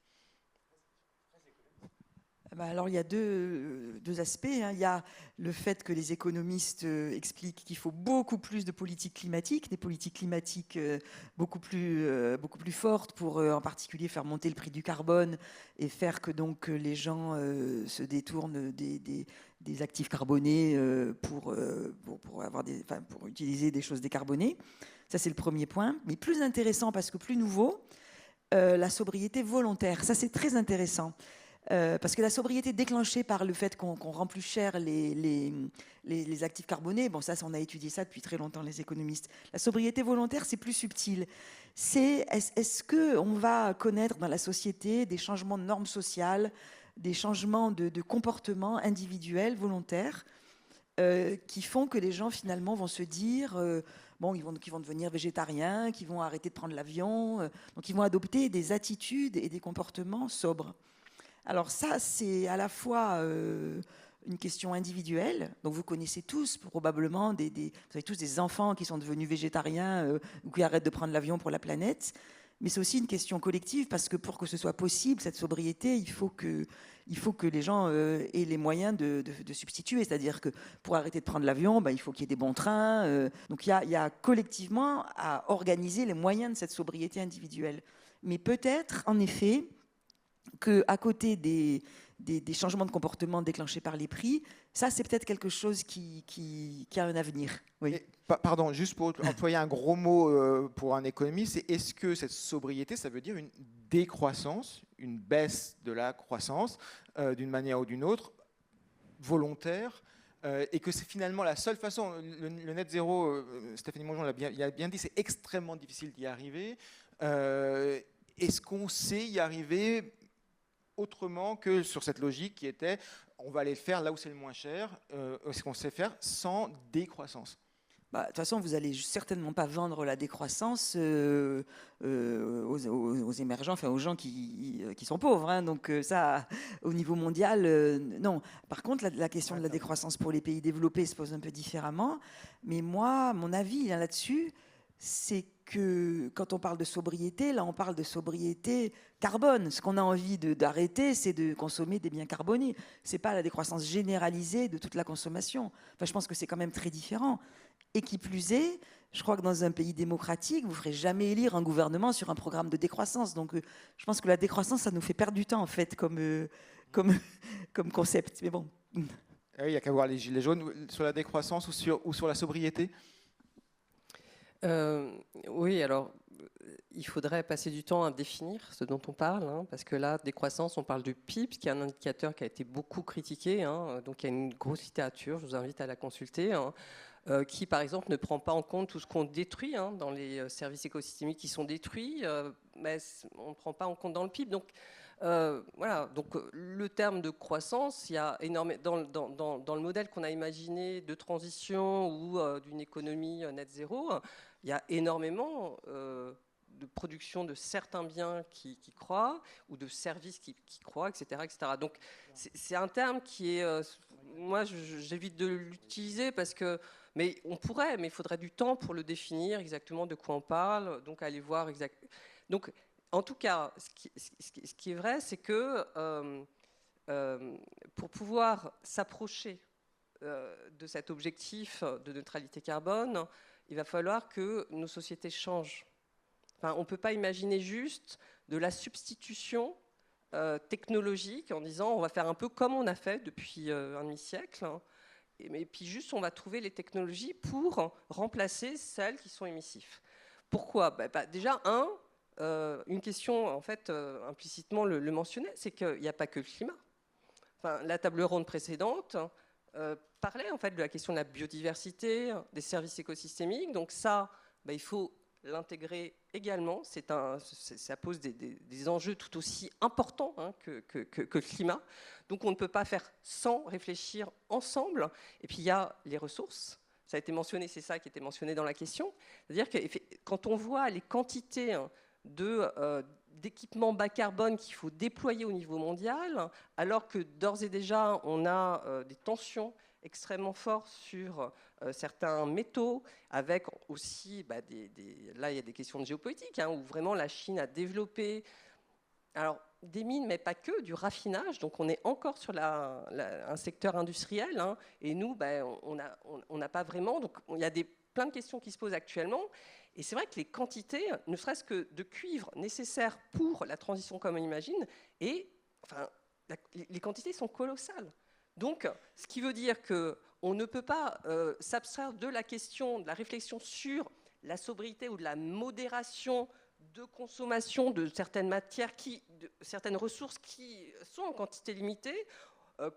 Alors, il y a deux aspects. Il y a le fait que les économistes expliquent qu'il faut beaucoup plus de politiques climatiques, des politiques climatiques beaucoup plus fortes pour, en particulier, faire monter le prix du carbone et faire que donc les gens se détournent des actifs carbonés pour utiliser des choses décarbonées. Ça, c'est le premier point. Mais plus intéressant, parce que plus nouveau, la sobriété volontaire. Ça, c'est très intéressant. Parce que la sobriété déclenchée par le fait qu'on rend plus cher les actifs carbonés, bon ça on a étudié ça depuis très longtemps les économistes. La sobriété volontaire c'est plus subtil. Est-ce qu'on va connaître dans la société des changements de normes sociales, des changements de comportement individuel volontaires qui font que les gens finalement vont se dire qu'ils vont devenir végétariens, qu'ils vont arrêter de prendre l'avion, donc ils vont adopter des attitudes et des comportements sobres. Alors ça, c'est à la fois une question individuelle. Donc vous connaissez tous probablement, vous avez tous des enfants qui sont devenus végétariens ou qui arrêtent de prendre l'avion pour la planète. Mais c'est aussi une question collective parce que pour que ce soit possible, cette sobriété, il faut que les gens aient les moyens de substituer. C'est-à-dire que pour arrêter de prendre l'avion, il faut qu'il y ait des bons trains. Donc il y a collectivement à organiser les moyens de cette sobriété individuelle. Mais peut-être, en effet, qu'à côté des changements de comportement déclenchés par les prix, ça c'est peut-être quelque chose qui a un avenir. Oui. Pardon, juste pour employer un gros mot pour un économiste, c'est est-ce que cette sobriété, ça veut dire une décroissance, une baisse de la croissance d'une manière ou d'une autre, volontaire, et que c'est finalement la seule façon, le net zéro, Stéphanie Mongeon l'a bien dit, c'est extrêmement difficile d'y arriver. Est-ce qu'on sait y arriver autrement que sur cette logique qui était on va aller le faire là où c'est le moins cher, est-ce qu'on sait faire sans décroissance? De toute façon, vous n'allez certainement pas vendre la décroissance aux émergents, enfin aux gens qui sont pauvres. Hein. Donc ça, au niveau mondial, non. Par contre, la question de la décroissance pour les pays développés se pose un peu différemment. Mais moi, mon avis là-dessus, c'est que quand on parle de sobriété, là on parle de sobriété carbone. Ce qu'on a envie d'arrêter, c'est de consommer des biens carbonés. Ce n'est pas la décroissance généralisée de toute la consommation. Enfin, je pense que c'est quand même très différent. Et qui plus est, je crois que dans un pays démocratique, vous ne ferez jamais élire un gouvernement sur un programme de décroissance. Donc je pense que la décroissance, ça nous fait perdre du temps en fait comme concept. Mais bon. Il n'y a qu'à voir les gilets jaunes sur la décroissance ou sur la sobriété. Oui, alors il faudrait passer du temps à définir ce dont on parle, hein, parce que là, décroissance, on parle du PIB, qui est un indicateur qui a été beaucoup critiqué, hein, donc il y a une grosse littérature, je vous invite à la consulter, hein, qui par exemple ne prend pas en compte tout ce qu'on détruit hein, dans les services écosystémiques qui sont détruits, mais on ne prend pas en compte dans le PIB. Donc voilà, donc le terme de croissance, il y a énormément dans le modèle qu'on a imaginé de transition ou d'une économie net zéro, il y a énormément de production de certains biens qui croient ou de services qui croient, etc., etc. Donc c'est un terme qui est, moi j'évite de l'utiliser parce que, mais on pourrait, mais il faudrait du temps pour le définir exactement de quoi on parle, donc aller voir exactement. Donc en tout cas, ce qui est vrai, c'est que pour pouvoir s'approcher de cet objectif de neutralité carbone, il va falloir que nos sociétés changent. Enfin, on ne peut pas imaginer juste de la substitution technologique en disant on va faire un peu comme on a fait depuis un demi-siècle, hein, et puis juste on va trouver les technologies pour remplacer celles qui sont émissives. Pourquoi ? Déjà, une question, en fait, implicitement le mentionnait, c'est qu'il n'y a pas que le climat. Enfin, la table ronde précédente parlait en fait de la question de la biodiversité, des services écosystémiques. Donc ça, il faut l'intégrer également. Ça pose des enjeux tout aussi importants hein, que le climat. Donc on ne peut pas faire sans réfléchir ensemble. Et puis il y a les ressources. Ça a été mentionné, c'est ça qui était mentionné dans la question. C'est-à-dire que quand on voit les quantités d'équipements bas carbone qu'il faut déployer au niveau mondial, alors que d'ores et déjà on a des tensions extrêmement fortes sur certains métaux, avec aussi, là il y a des questions de géopolitique, hein, où vraiment la Chine a développé alors, des mines, mais pas que, du raffinage. Donc on est encore sur un secteur industriel, hein, et nous, on n'a pas vraiment. Donc il y a plein de questions qui se posent actuellement. Et c'est vrai que les quantités, ne serait-ce que de cuivre nécessaires pour la transition comme on imagine, les quantités sont colossales. Donc, ce qui veut dire qu'on ne peut pas s'abstraire de la question, de la réflexion sur la sobriété ou de la modération de consommation de certaines matières, de certaines ressources qui sont en quantité limitée.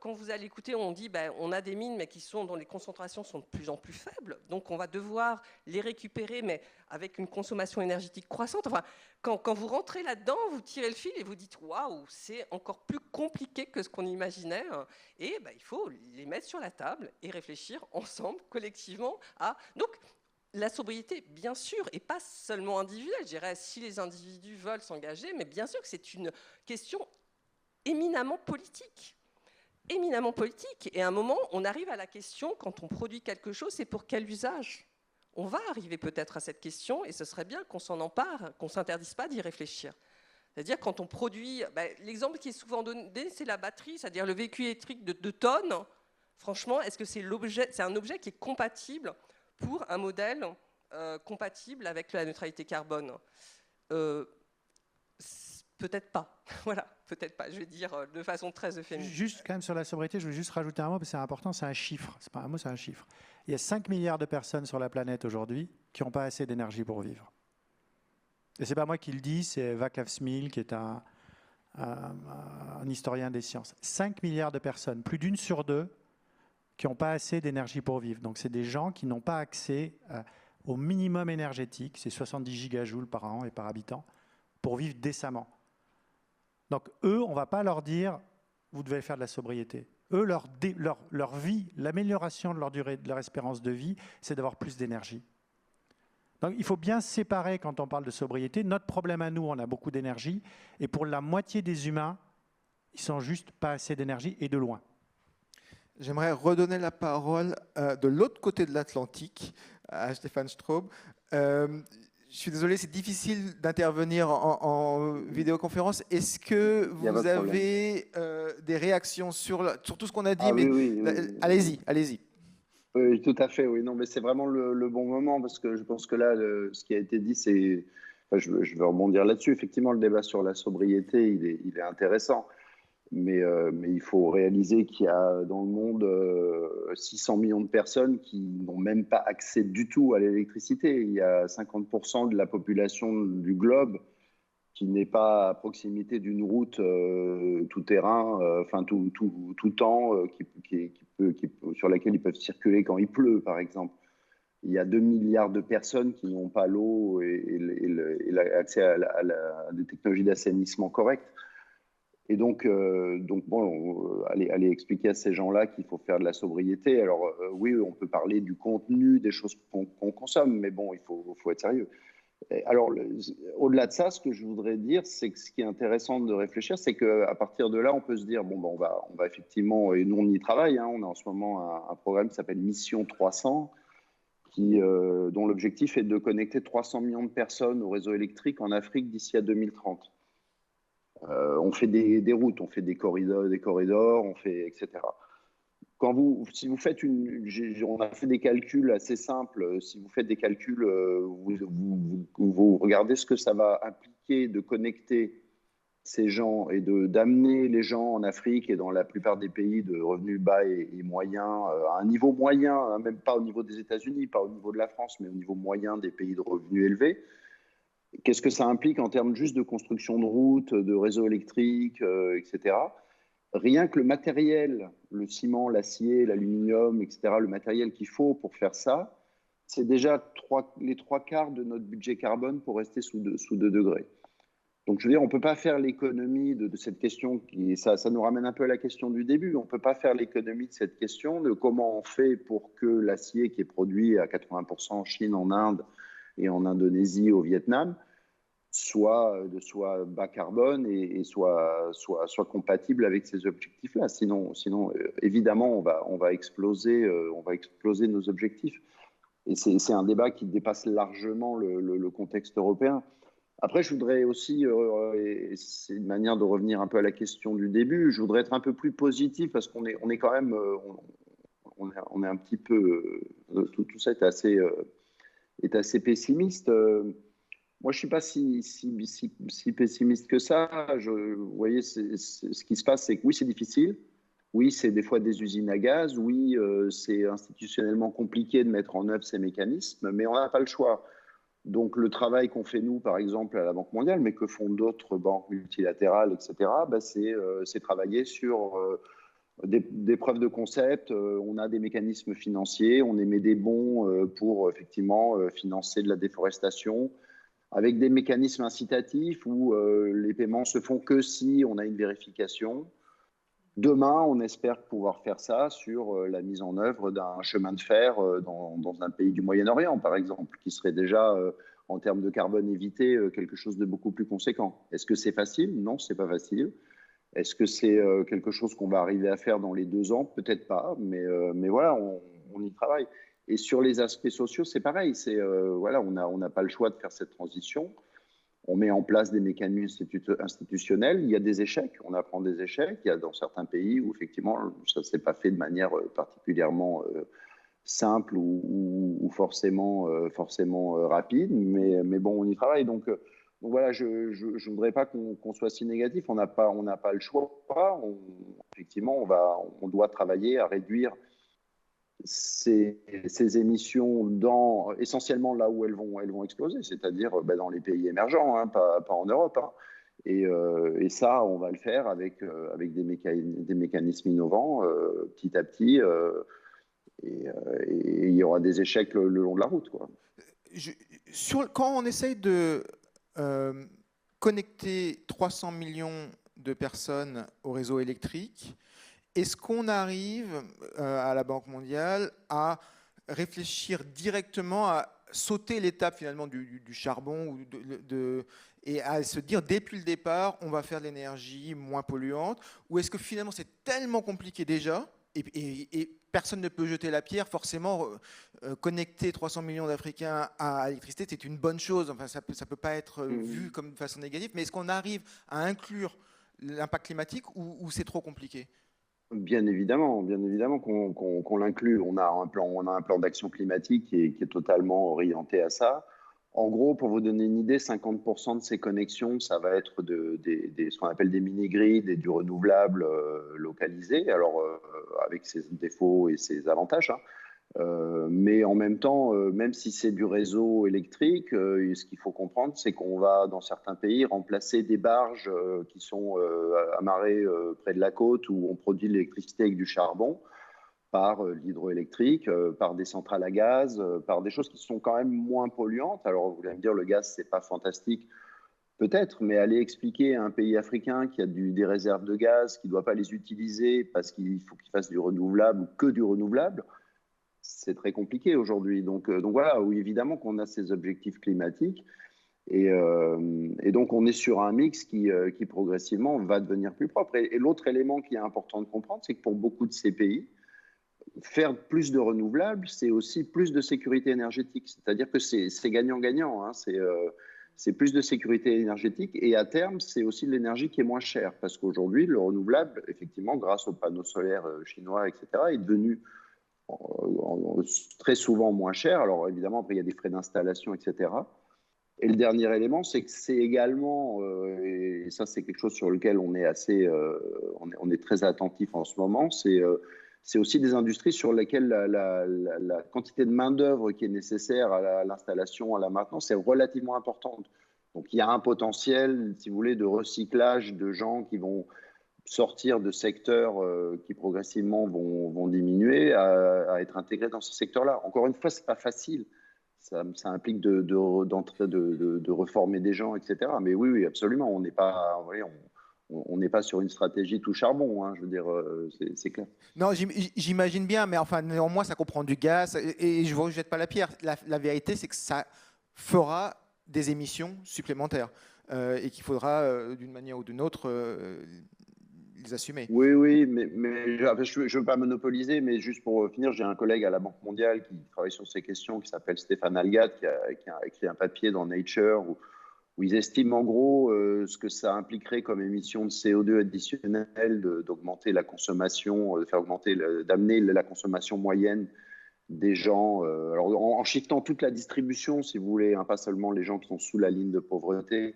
Quand vous allez écouter, on dit on a des mines mais dont les concentrations sont de plus en plus faibles, donc on va devoir les récupérer, mais avec une consommation énergétique croissante. Enfin, quand vous rentrez là-dedans, vous tirez le fil et vous dites waouh, c'est encore plus compliqué que ce qu'on imaginait, et il faut les mettre sur la table et réfléchir ensemble, collectivement, à... Donc, la sobriété, bien sûr, et pas seulement individuelle. Je dirais, si les individus veulent s'engager, mais bien sûr que c'est une question éminemment politique. Éminemment politique. Et à un moment, on arrive à la question, quand on produit quelque chose, c'est pour quel usage ? On va arriver peut-être à cette question, et ce serait bien qu'on s'en empare, qu'on ne s'interdise pas d'y réfléchir. C'est-à-dire, quand on produit... l'exemple qui est souvent donné, c'est la batterie, c'est-à-dire le véhicule électrique de 2 tonnes. Franchement, est-ce que c'est un objet qui est compatible pour un modèle compatible avec la neutralité carbone ? Peut-être pas. Voilà, peut-être pas. Je vais dire de façon très euphémique. Juste quand même sur la sobriété, je veux juste rajouter un mot, parce que c'est important, c'est un chiffre. C'est pas un mot, c'est un chiffre. Il y a 5 milliards de personnes sur la planète aujourd'hui qui n'ont pas assez d'énergie pour vivre. Et c'est pas moi qui le dis, c'est Václav Smil, qui est un historien des sciences. 5 milliards de personnes, plus d'1 sur 2, qui n'ont pas assez d'énergie pour vivre. Donc c'est des gens qui n'ont pas accès au minimum énergétique, c'est 70 gigajoules par an et par habitant, pour vivre décemment. Donc eux, on ne va pas leur dire « vous devez faire de la sobriété ». Eux, leur vie, l'amélioration de leur durée, de leur espérance de vie, c'est d'avoir plus d'énergie. Donc il faut bien séparer quand on parle de sobriété. Notre problème à nous, on a beaucoup d'énergie, et pour la moitié des humains, ils n'ont juste pas assez d'énergie, et de loin. J'aimerais redonner la parole de l'autre côté de l'Atlantique, à Stéphane Straub. Je suis désolé, c'est difficile d'intervenir en vidéoconférence. Est-ce que vous avez des réactions sur tout ce qu'on a dit? Oui. Allez-y. Oui, tout à fait. Oui, non, mais c'est vraiment le bon moment, parce que je pense que là, ce qui a été dit, c'est... Enfin, je vais rebondir là-dessus. Effectivement, le débat sur la sobriété, il est intéressant. Mais il faut réaliser qu'il y a dans le monde 600 millions de personnes qui n'ont même pas accès du tout à l'électricité. Il y a 50% de la population du globe qui n'est pas à proximité d'une route tout terrain, tout temps, sur laquelle ils peuvent circuler quand il pleut, par exemple. Il y a 2 milliards de personnes qui n'ont pas l'eau et l'accès à des technologies d'assainissement correctes. Et donc aller expliquer à ces gens-là qu'il faut faire de la sobriété. Alors oui, on peut parler du contenu, des choses qu'on consomme, mais bon, il faut être sérieux. Alors, au-delà de ça, ce que je voudrais dire, c'est que ce qui est intéressant de réfléchir, c'est qu'à partir de là, on peut se dire, on va effectivement, et nous on y travaille, on a en ce moment un programme qui s'appelle Mission 300, dont l'objectif est de connecter 300 millions de personnes au réseau électrique en Afrique d'ici à 2030. On fait des routes, on fait des corridors, on fait etc. Si vous faites on a fait des calculs assez simples. Si vous faites des calculs, vous regardez ce que ça va impliquer de connecter ces gens et d'amener les gens en Afrique et dans la plupart des pays de revenus bas et moyens à un niveau moyen, même pas au niveau des États-Unis, pas au niveau de la France, mais au niveau moyen des pays de revenus élevés. Qu'est-ce que ça implique en termes juste de construction de routes, de réseaux électriques, etc. Rien que le matériel, le ciment, l'acier, l'aluminium, etc., le matériel qu'il faut pour faire ça, c'est déjà les 3/4 de notre budget carbone pour rester sous 2 degrés. Donc, je veux dire, on ne peut pas faire l'économie de cette question, ça nous ramène un peu à la question du début, on ne peut pas faire l'économie de cette question de comment on fait pour que l'acier qui est produit à 80% en Chine, en Inde et en Indonésie, au Vietnam, soit bas carbone et soit compatible avec ces objectifs-là. Sinon, évidemment, on va exploser nos objectifs. Et c'est un débat qui dépasse largement le contexte européen. Après, je voudrais aussi, et c'est une manière de revenir un peu à la question du début, je voudrais être un peu plus positif parce qu'on est quand même, on est un petit peu, tout ça est assez pessimiste. Moi, je ne suis pas si pessimiste que ça. Vous voyez, ce qui se passe, c'est que oui, c'est difficile. Oui, c'est des fois des usines à gaz. Oui, c'est institutionnellement compliqué de mettre en œuvre ces mécanismes, mais on n'a pas le choix. Donc le travail qu'on fait nous, par exemple, à la Banque mondiale, mais que font d'autres banques multilatérales, etc., c'est travailler sur des preuves de concept. On a des mécanismes financiers, on émet des bons pour effectivement financer de la déforestation, avec des mécanismes incitatifs où les paiements se font que si on a une vérification. Demain, on espère pouvoir faire ça sur la mise en œuvre d'un chemin de fer dans un pays du Moyen-Orient, par exemple, qui serait déjà, en termes de carbone évité, quelque chose de beaucoup plus conséquent. Est-ce que c'est facile? Non, c'est pas facile. Est-ce que c'est quelque chose qu'on va arriver à faire dans les 2 ans? Peut-être pas, mais voilà, on y travaille. Et sur les aspects sociaux, c'est pareil. Voilà, on n'a pas le choix de faire cette transition. On met en place des mécanismes institutionnels. Il y a des échecs, on apprend des échecs. Il y a dans certains pays où effectivement ça ne s'est pas fait de manière particulièrement simple ou forcément rapide. Mais bon, on y travaille. Donc voilà, je ne voudrais pas qu'on soit si négatif. On n'a pas le choix. Effectivement, on doit travailler à réduire ces émissions essentiellement là où elles vont exploser, c'est-à-dire dans les pays émergents, hein, pas en Europe. Hein. Et ça, on va le faire avec des mécanismes innovants, petit à petit. Et il y aura des échecs le long de la route, quoi. Quand on essaye de connecter 300 millions de personnes au réseau électrique, est-ce qu'on arrive à la Banque mondiale à réfléchir directement à sauter l'étape finalement du charbon et à se dire depuis le départ on va faire de l'énergie moins polluante, ou est-ce que finalement c'est tellement compliqué déjà et personne ne peut jeter la pierre? Forcément, connecter 300 millions d'Africains à l'électricité, c'est une bonne chose. Enfin, ça peut pas être vu comme de façon négative, mais est-ce qu'on arrive à inclure l'impact climatique ou c'est trop compliqué? Bien évidemment qu'on l'inclut. On a un plan d'action climatique qui est totalement orienté à ça. En gros, pour vous donner une idée, 50% de ces connexions, ça va être ce qu'on appelle des mini-grids et du renouvelable localisé, alors avec ses défauts et ses avantages. Hein. Mais en même temps, même si c'est du réseau électrique, ce qu'il faut comprendre, c'est qu'on va, dans certains pays, remplacer des barges qui sont amarrées près de la côte où on produit de l'électricité avec du charbon par l'hydroélectrique, par des centrales à gaz, par des choses qui sont quand même moins polluantes. Alors, vous allez me dire, le gaz, c'est pas fantastique, peut-être, mais aller expliquer à un pays africain qui a des réserves de gaz, qui ne doit pas les utiliser parce qu'il faut qu'il fasse du renouvelable ou que du renouvelable, c'est très compliqué aujourd'hui. Donc voilà, oui, évidemment qu'on a ces objectifs climatiques et donc on est sur un mix qui progressivement va devenir plus propre. Et l'autre élément qui est important de comprendre, c'est que pour beaucoup de ces pays, faire plus de renouvelables, c'est aussi plus de sécurité énergétique. C'est-à-dire que c'est gagnant-gagnant. Hein. C'est plus de sécurité énergétique et à terme, c'est aussi de l'énergie qui est moins chère. Parce qu'aujourd'hui, le renouvelable, effectivement, grâce aux panneaux solaires chinois, etc., est devenu très souvent moins cher. Alors évidemment, après, il y a des frais d'installation, etc. Et le dernier élément, c'est que c'est également, et ça c'est quelque chose sur lequel on est on est très attentif en ce moment, c'est aussi des industries sur lesquelles la quantité de main-d'œuvre qui est nécessaire à l'installation, à la maintenance, est relativement importante. Donc il y a un potentiel, si vous voulez, de recyclage de gens qui vont sortir de secteurs qui progressivement vont diminuer à être intégrés dans ces secteurs-là. Encore une fois, ce n'est pas facile. Ça implique de reformer des gens, etc. Mais oui, absolument. On n'est pas, on n'est pas sur une stratégie tout charbon, hein, je veux dire, c'est clair. Non, j'imagine bien, mais enfin, néanmoins, ça comprend du gaz, et je ne vous jette pas la pierre. La vérité, c'est que ça fera des émissions supplémentaires, et qu'il faudra, d'une manière ou d'une autre, les assumer. Oui, mais je ne veux pas monopoliser, mais juste pour finir, j'ai un collègue à la Banque mondiale qui travaille sur ces questions, qui s'appelle Stéphane Algat, qui a écrit un papier dans Nature où ils estiment en gros ce que ça impliquerait comme émission de CO2 additionnelle d'augmenter la consommation, d'amener la consommation moyenne des gens, alors en shiftant toute la distribution, si vous voulez, hein, pas seulement les gens qui sont sous la ligne de pauvreté.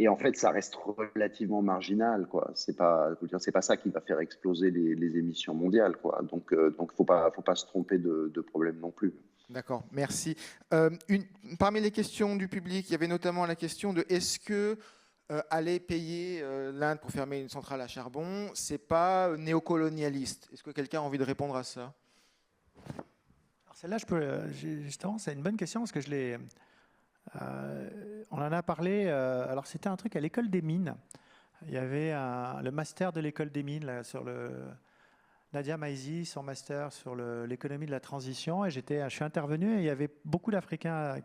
Et en fait, ça reste relativement marginal, quoi. C'est pas ça qui va faire exploser les émissions mondiales, quoi. Donc, faut pas se tromper de problème non plus. D'accord, merci. Parmi les questions du public, il y avait notamment la question de est-ce que aller payer l'Inde pour fermer une centrale à charbon, c'est pas néocolonialiste? Est-ce que quelqu'un a envie de répondre à ça? Alors celle-là, justement, c'est une bonne question parce que on en a parlé. Alors c'était un truc à l'école des mines. Il y avait le master de l'école des mines là, sur Nadia Maizi, son master sur l'économie de la transition, et je suis intervenu et il y avait beaucoup d'Africains.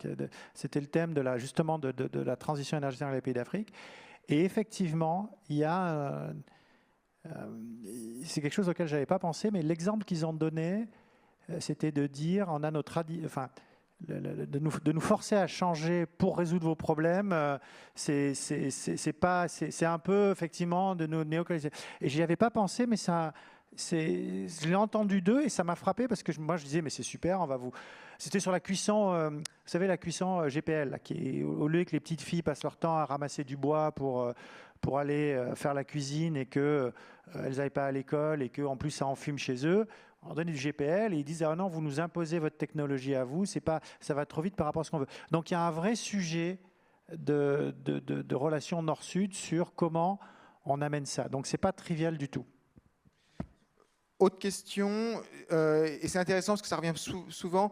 C'était le thème justement de la transition énergétique dans les pays d'Afrique. Et effectivement, il y a c'est quelque chose auquel je n'avais pas pensé, mais l'exemple qu'ils ont donné, c'était de dire on a de nous forcer à changer pour résoudre vos problèmes, c'est un peu effectivement de nous néocoloniser. Et j'y avais pas pensé, mais je l'ai entendu d'eux et ça m'a frappé parce que moi je disais mais c'est super, C'était sur la cuisson, vous savez la cuisson GPL, là, au lieu que les petites filles passent leur temps à ramasser du bois pour aller faire la cuisine et qu'elles n'aillent pas à l'école et qu'en plus ça enfume chez eux. On donne du GPL et ils disent ah non, vous nous imposez votre technologie à vous, ça va trop vite par rapport à ce qu'on veut. Donc il y a un vrai sujet de relation nord-sud sur comment on amène ça. Donc c'est pas trivial du tout. Autre question, et c'est intéressant parce que ça revient souvent.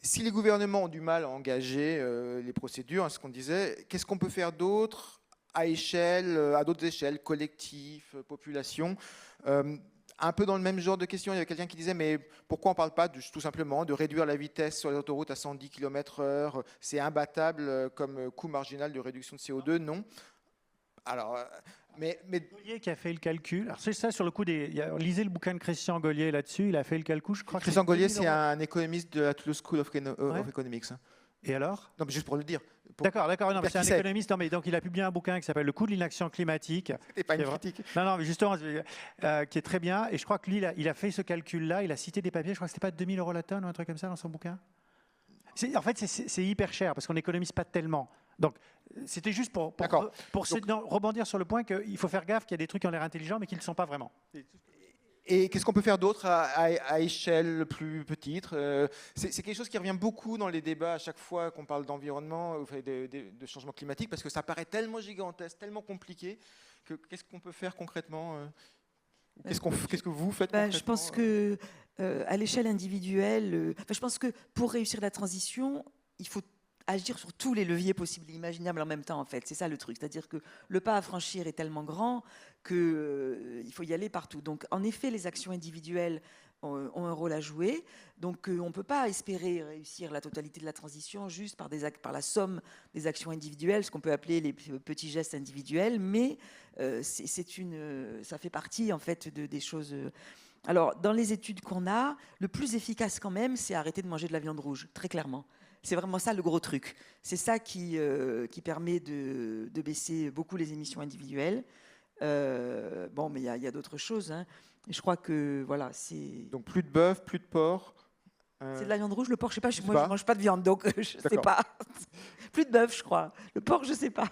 Si les gouvernements ont du mal à engager les procédures, ce qu'on disait, qu'est-ce qu'on peut faire d'autre à d'autres échelles, collectifs, population? Un peu dans le même genre de question, il y avait quelqu'un qui disait mais pourquoi on ne parle pas tout simplement de réduire la vitesse sur les autoroutes à 110 km/h? C'est imbattable comme coût marginal de réduction de CO2, non? Alors, mais Gaulier qui a fait le calcul. Alors c'est ça sur le coup lisez le bouquin de Christian Gaulier là-dessus. Il a fait le calcul. Je crois Christian Gaulier, c'est un économiste de la Toulouse School of Economics. Et alors? Non, mais juste pour le dire. D'accord. Non, mais c'est un économiste. Non, mais donc il a publié un bouquin qui s'appelle Le coût de l'inaction climatique. C'était pas une critique. Non, mais justement, qui est très bien. Et je crois que lui, il a fait ce calcul-là. Il a cité des papiers. Je crois que c'était pas 2000 € la tonne ou un truc comme ça dans son bouquin. En fait, c'est hyper cher parce qu'on n'économise pas tellement. Donc, c'était juste pour rebondir sur le point qu'il faut faire gaffe qu'il y a des trucs qui ont l'air intelligents mais qui ne le sont pas vraiment. Et qu'est-ce qu'on peut faire d'autre à échelle plus petite? C'est quelque chose qui revient beaucoup dans les débats à chaque fois qu'on parle d'environnement, de changement climatique, parce que ça paraît tellement gigantesque, tellement compliqué, que qu'est-ce qu'on peut faire concrètement? Qu'est-ce que vous faites concrètement? Je pense que à l'échelle individuelle, je pense que pour réussir la transition, il faut agir sur tous les leviers possibles et imaginables en même temps, en fait. C'est ça le truc. C'est-à-dire que le pas à franchir est tellement grand qu'il faut y aller partout. Donc, en effet, les actions individuelles ont un rôle à jouer. Donc, on ne peut pas espérer réussir la totalité de la transition juste par la somme des actions individuelles, ce qu'on peut appeler les petits gestes individuels, mais ça fait partie, en fait, des choses... Alors, dans les études qu'on a, le plus efficace quand même, c'est arrêter de manger de la viande rouge, très clairement. C'est vraiment ça le gros truc. C'est ça qui permet de baisser beaucoup les émissions individuelles. Bon, mais il y a d'autres choses. Hein. Et je crois que voilà, c'est. Donc plus de bœuf, plus de porc. C'est de la viande rouge. Le porc, je sais pas. Moi, je mange pas de viande, donc je sais pas. Plus de bœuf, je crois. Le porc, je sais pas.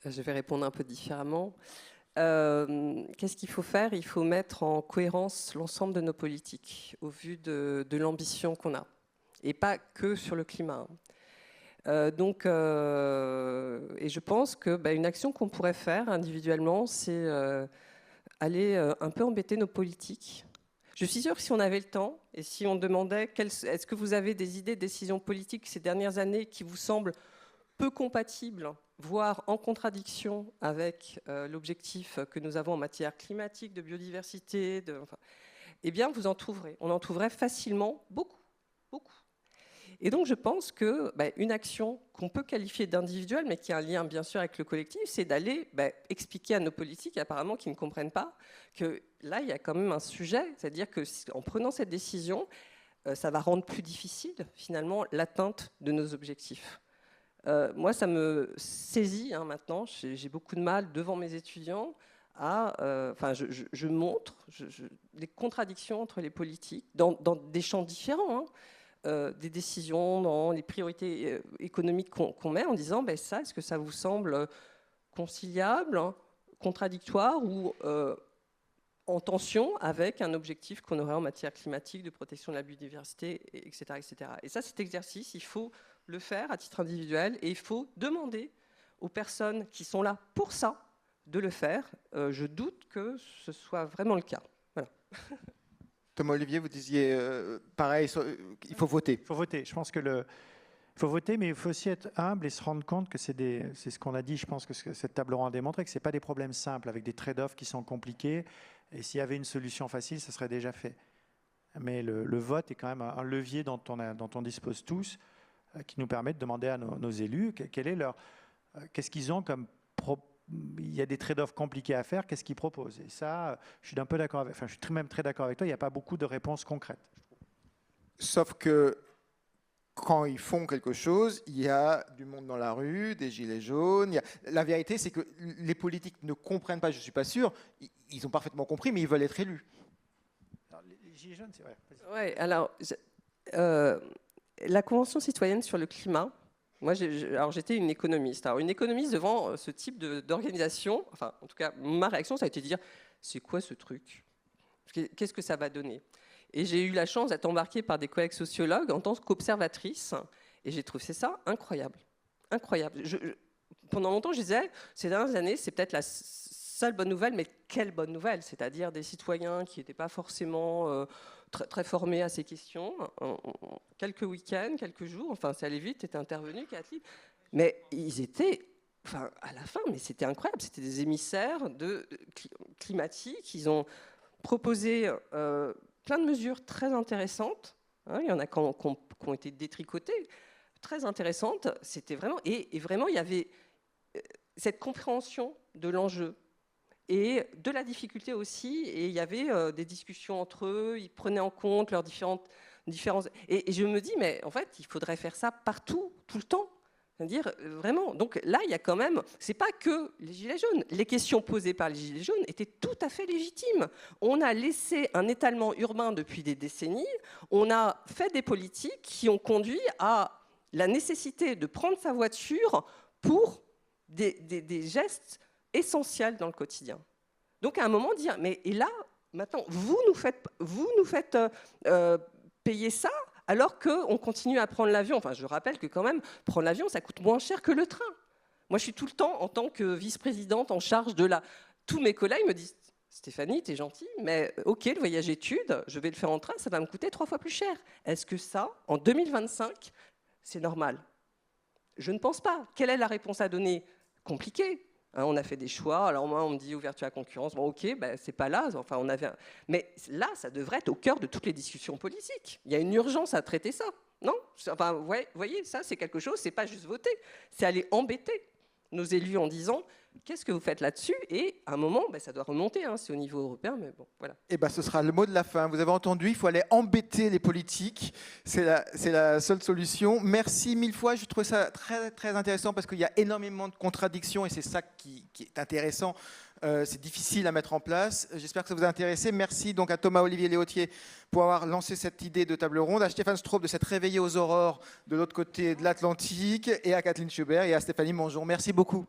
Je vais répondre un peu différemment. Qu'est-ce qu'il faut faire? Il faut mettre en cohérence l'ensemble de nos politiques au vu de l'ambition qu'on a. Et pas que sur le climat. Et je pense qu'une action qu'on pourrait faire individuellement, c'est aller un peu embêter nos politiques. Je suis sûre que si on avait le temps, et si on demandait, est-ce que vous avez des idées de décisions politiques ces dernières années qui vous semblent peu compatibles, voire en contradiction avec l'objectif que nous avons en matière climatique, de biodiversité, eh bien, vous en trouverez. On en trouverait facilement beaucoup. Et donc, je pense qu'une action qu'on peut qualifier d'individuelle, mais qui a un lien, bien sûr, avec le collectif, c'est d'aller expliquer à nos politiques, apparemment, qui ne comprennent pas, que là, il y a quand même un sujet, c'est-à-dire qu'en prenant cette décision, ça va rendre plus difficile, finalement, l'atteinte de nos objectifs. Moi, ça me saisit maintenant, j'ai beaucoup de mal devant mes étudiants, je montre les contradictions entre les politiques, dans des champs différents, des décisions, dans les priorités économiques qu'on met, en disant ça, est-ce que ça vous semble conciliable, contradictoire ou en tension avec un objectif qu'on aurait en matière climatique, de protection de la biodiversité, etc., etc. Et ça, cet exercice, il faut le faire à titre individuel et il faut demander aux personnes qui sont là pour ça de le faire. Je doute que ce soit vraiment le cas. Voilà. Thomas Olivier, vous disiez pareil, il faut voter. Il faut voter. Je pense que il faut voter, mais il faut aussi être humble et se rendre compte que c'est ce qu'on a dit, je pense que cette table ronde a démontré, que ce n'est pas des problèmes simples, avec des trade-offs qui sont compliqués. Et s'il y avait une solution facile, ça serait déjà fait. Mais le vote est quand même un levier dont on dispose tous, qui nous permet de demander à nos élus qu'est-ce qu'ils ont comme il y a des trade-offs compliqués à faire, qu'est-ce qu'ils proposent. Et ça, je suis un peu d'accord je suis même très d'accord avec toi, il n'y a pas beaucoup de réponses concrètes. Sauf que quand ils font quelque chose, il y a du monde dans la rue, des gilets jaunes. La vérité, c'est que les politiques ne comprennent pas, je ne suis pas sûr, ils ont parfaitement compris, mais ils veulent être élus. Alors, les gilets jaunes, c'est vrai. Ouais, alors, la Convention citoyenne sur le climat, moi, j'étais une économiste. Alors, une économiste devant ce type d'organisation, enfin, en tout cas, ma réaction, ça a été de dire, c'est quoi ce truc? Qu'est-ce que ça va donner? Et j'ai eu la chance d'être embarquée par des collègues sociologues en tant qu'observatrice, et j'ai trouvé ça incroyable. Incroyable. Pendant longtemps, je disais, ces dernières années, c'est peut-être la seule bonne nouvelle, mais quelle bonne nouvelle? C'est-à-dire des citoyens qui n'étaient pas forcément très formés à ces questions. Quelques week-ends, quelques jours, enfin, ça allait vite, étaient intervenus, mais ils étaient, enfin, à la fin, mais c'était incroyable. C'était des émissaires climatiques. Ils ont proposé plein de mesures très intéressantes. Hein, il y en a qui ont été détricotées, très intéressantes. C'était vraiment, et vraiment, il y avait cette compréhension de l'enjeu et de la difficulté aussi. Et il y avait des discussions entre eux. Ils prenaient en compte leurs différences. Et je me dis, mais en fait, il faudrait faire ça partout, tout le temps. C'est-à-dire, vraiment. Donc là, il y a quand même, c'est pas que les gilets jaunes. Les questions posées par les gilets jaunes étaient tout à fait légitimes. On a laissé un étalement urbain depuis des décennies. On a fait des politiques qui ont conduit à la nécessité de prendre sa voiture pour des gestes essentiels dans le quotidien. Donc à un moment, dire, mais et là, maintenant, vous nous faites payer ça, alors qu'on continue à prendre l'avion. Enfin, je rappelle que quand même, prendre l'avion, ça coûte moins cher que le train. Moi, je suis tout le temps, en tant que vice-présidente en charge de tous mes collègues me disent, Stéphanie, t'es gentille, mais ok, le voyage études, je vais le faire en train, ça va me coûter 3 fois plus cher. Est-ce que ça, en 2025, c'est normal? Je ne pense pas. Quelle est la réponse à donner? Compliqué. Hein, on a fait des choix. Alors moi, on me dit ouverture à la concurrence. Bon, ok, ben, c'est pas là. Enfin, mais là, ça devrait être au cœur de toutes les discussions politiques. Il y a une urgence à traiter ça, non? Enfin, vous voyez, ça, c'est quelque chose. C'est pas juste voter, c'est aller embêter nos élus en disant qu'est-ce que vous faites là-dessus? Et à un moment, ben, ça doit remonter. Hein, c'est au niveau européen, mais bon, voilà. Et ben, ce sera le mot de la fin. Vous avez entendu, il faut aller embêter les politiques. C'est la seule solution. Merci mille fois. Je trouve ça très, très intéressant parce qu'il y a énormément de contradictions et c'est ça qui est intéressant. C'est difficile à mettre en place. J'espère que ça vous a intéressé. Merci donc à Thomas-Olivier Léautier pour avoir lancé cette idée de table ronde, à Stéphane Straub de s'être réveillé aux aurores de l'autre côté de l'Atlantique et à Kathleen Schubert et à Stéphanie Mongeon. Merci beaucoup.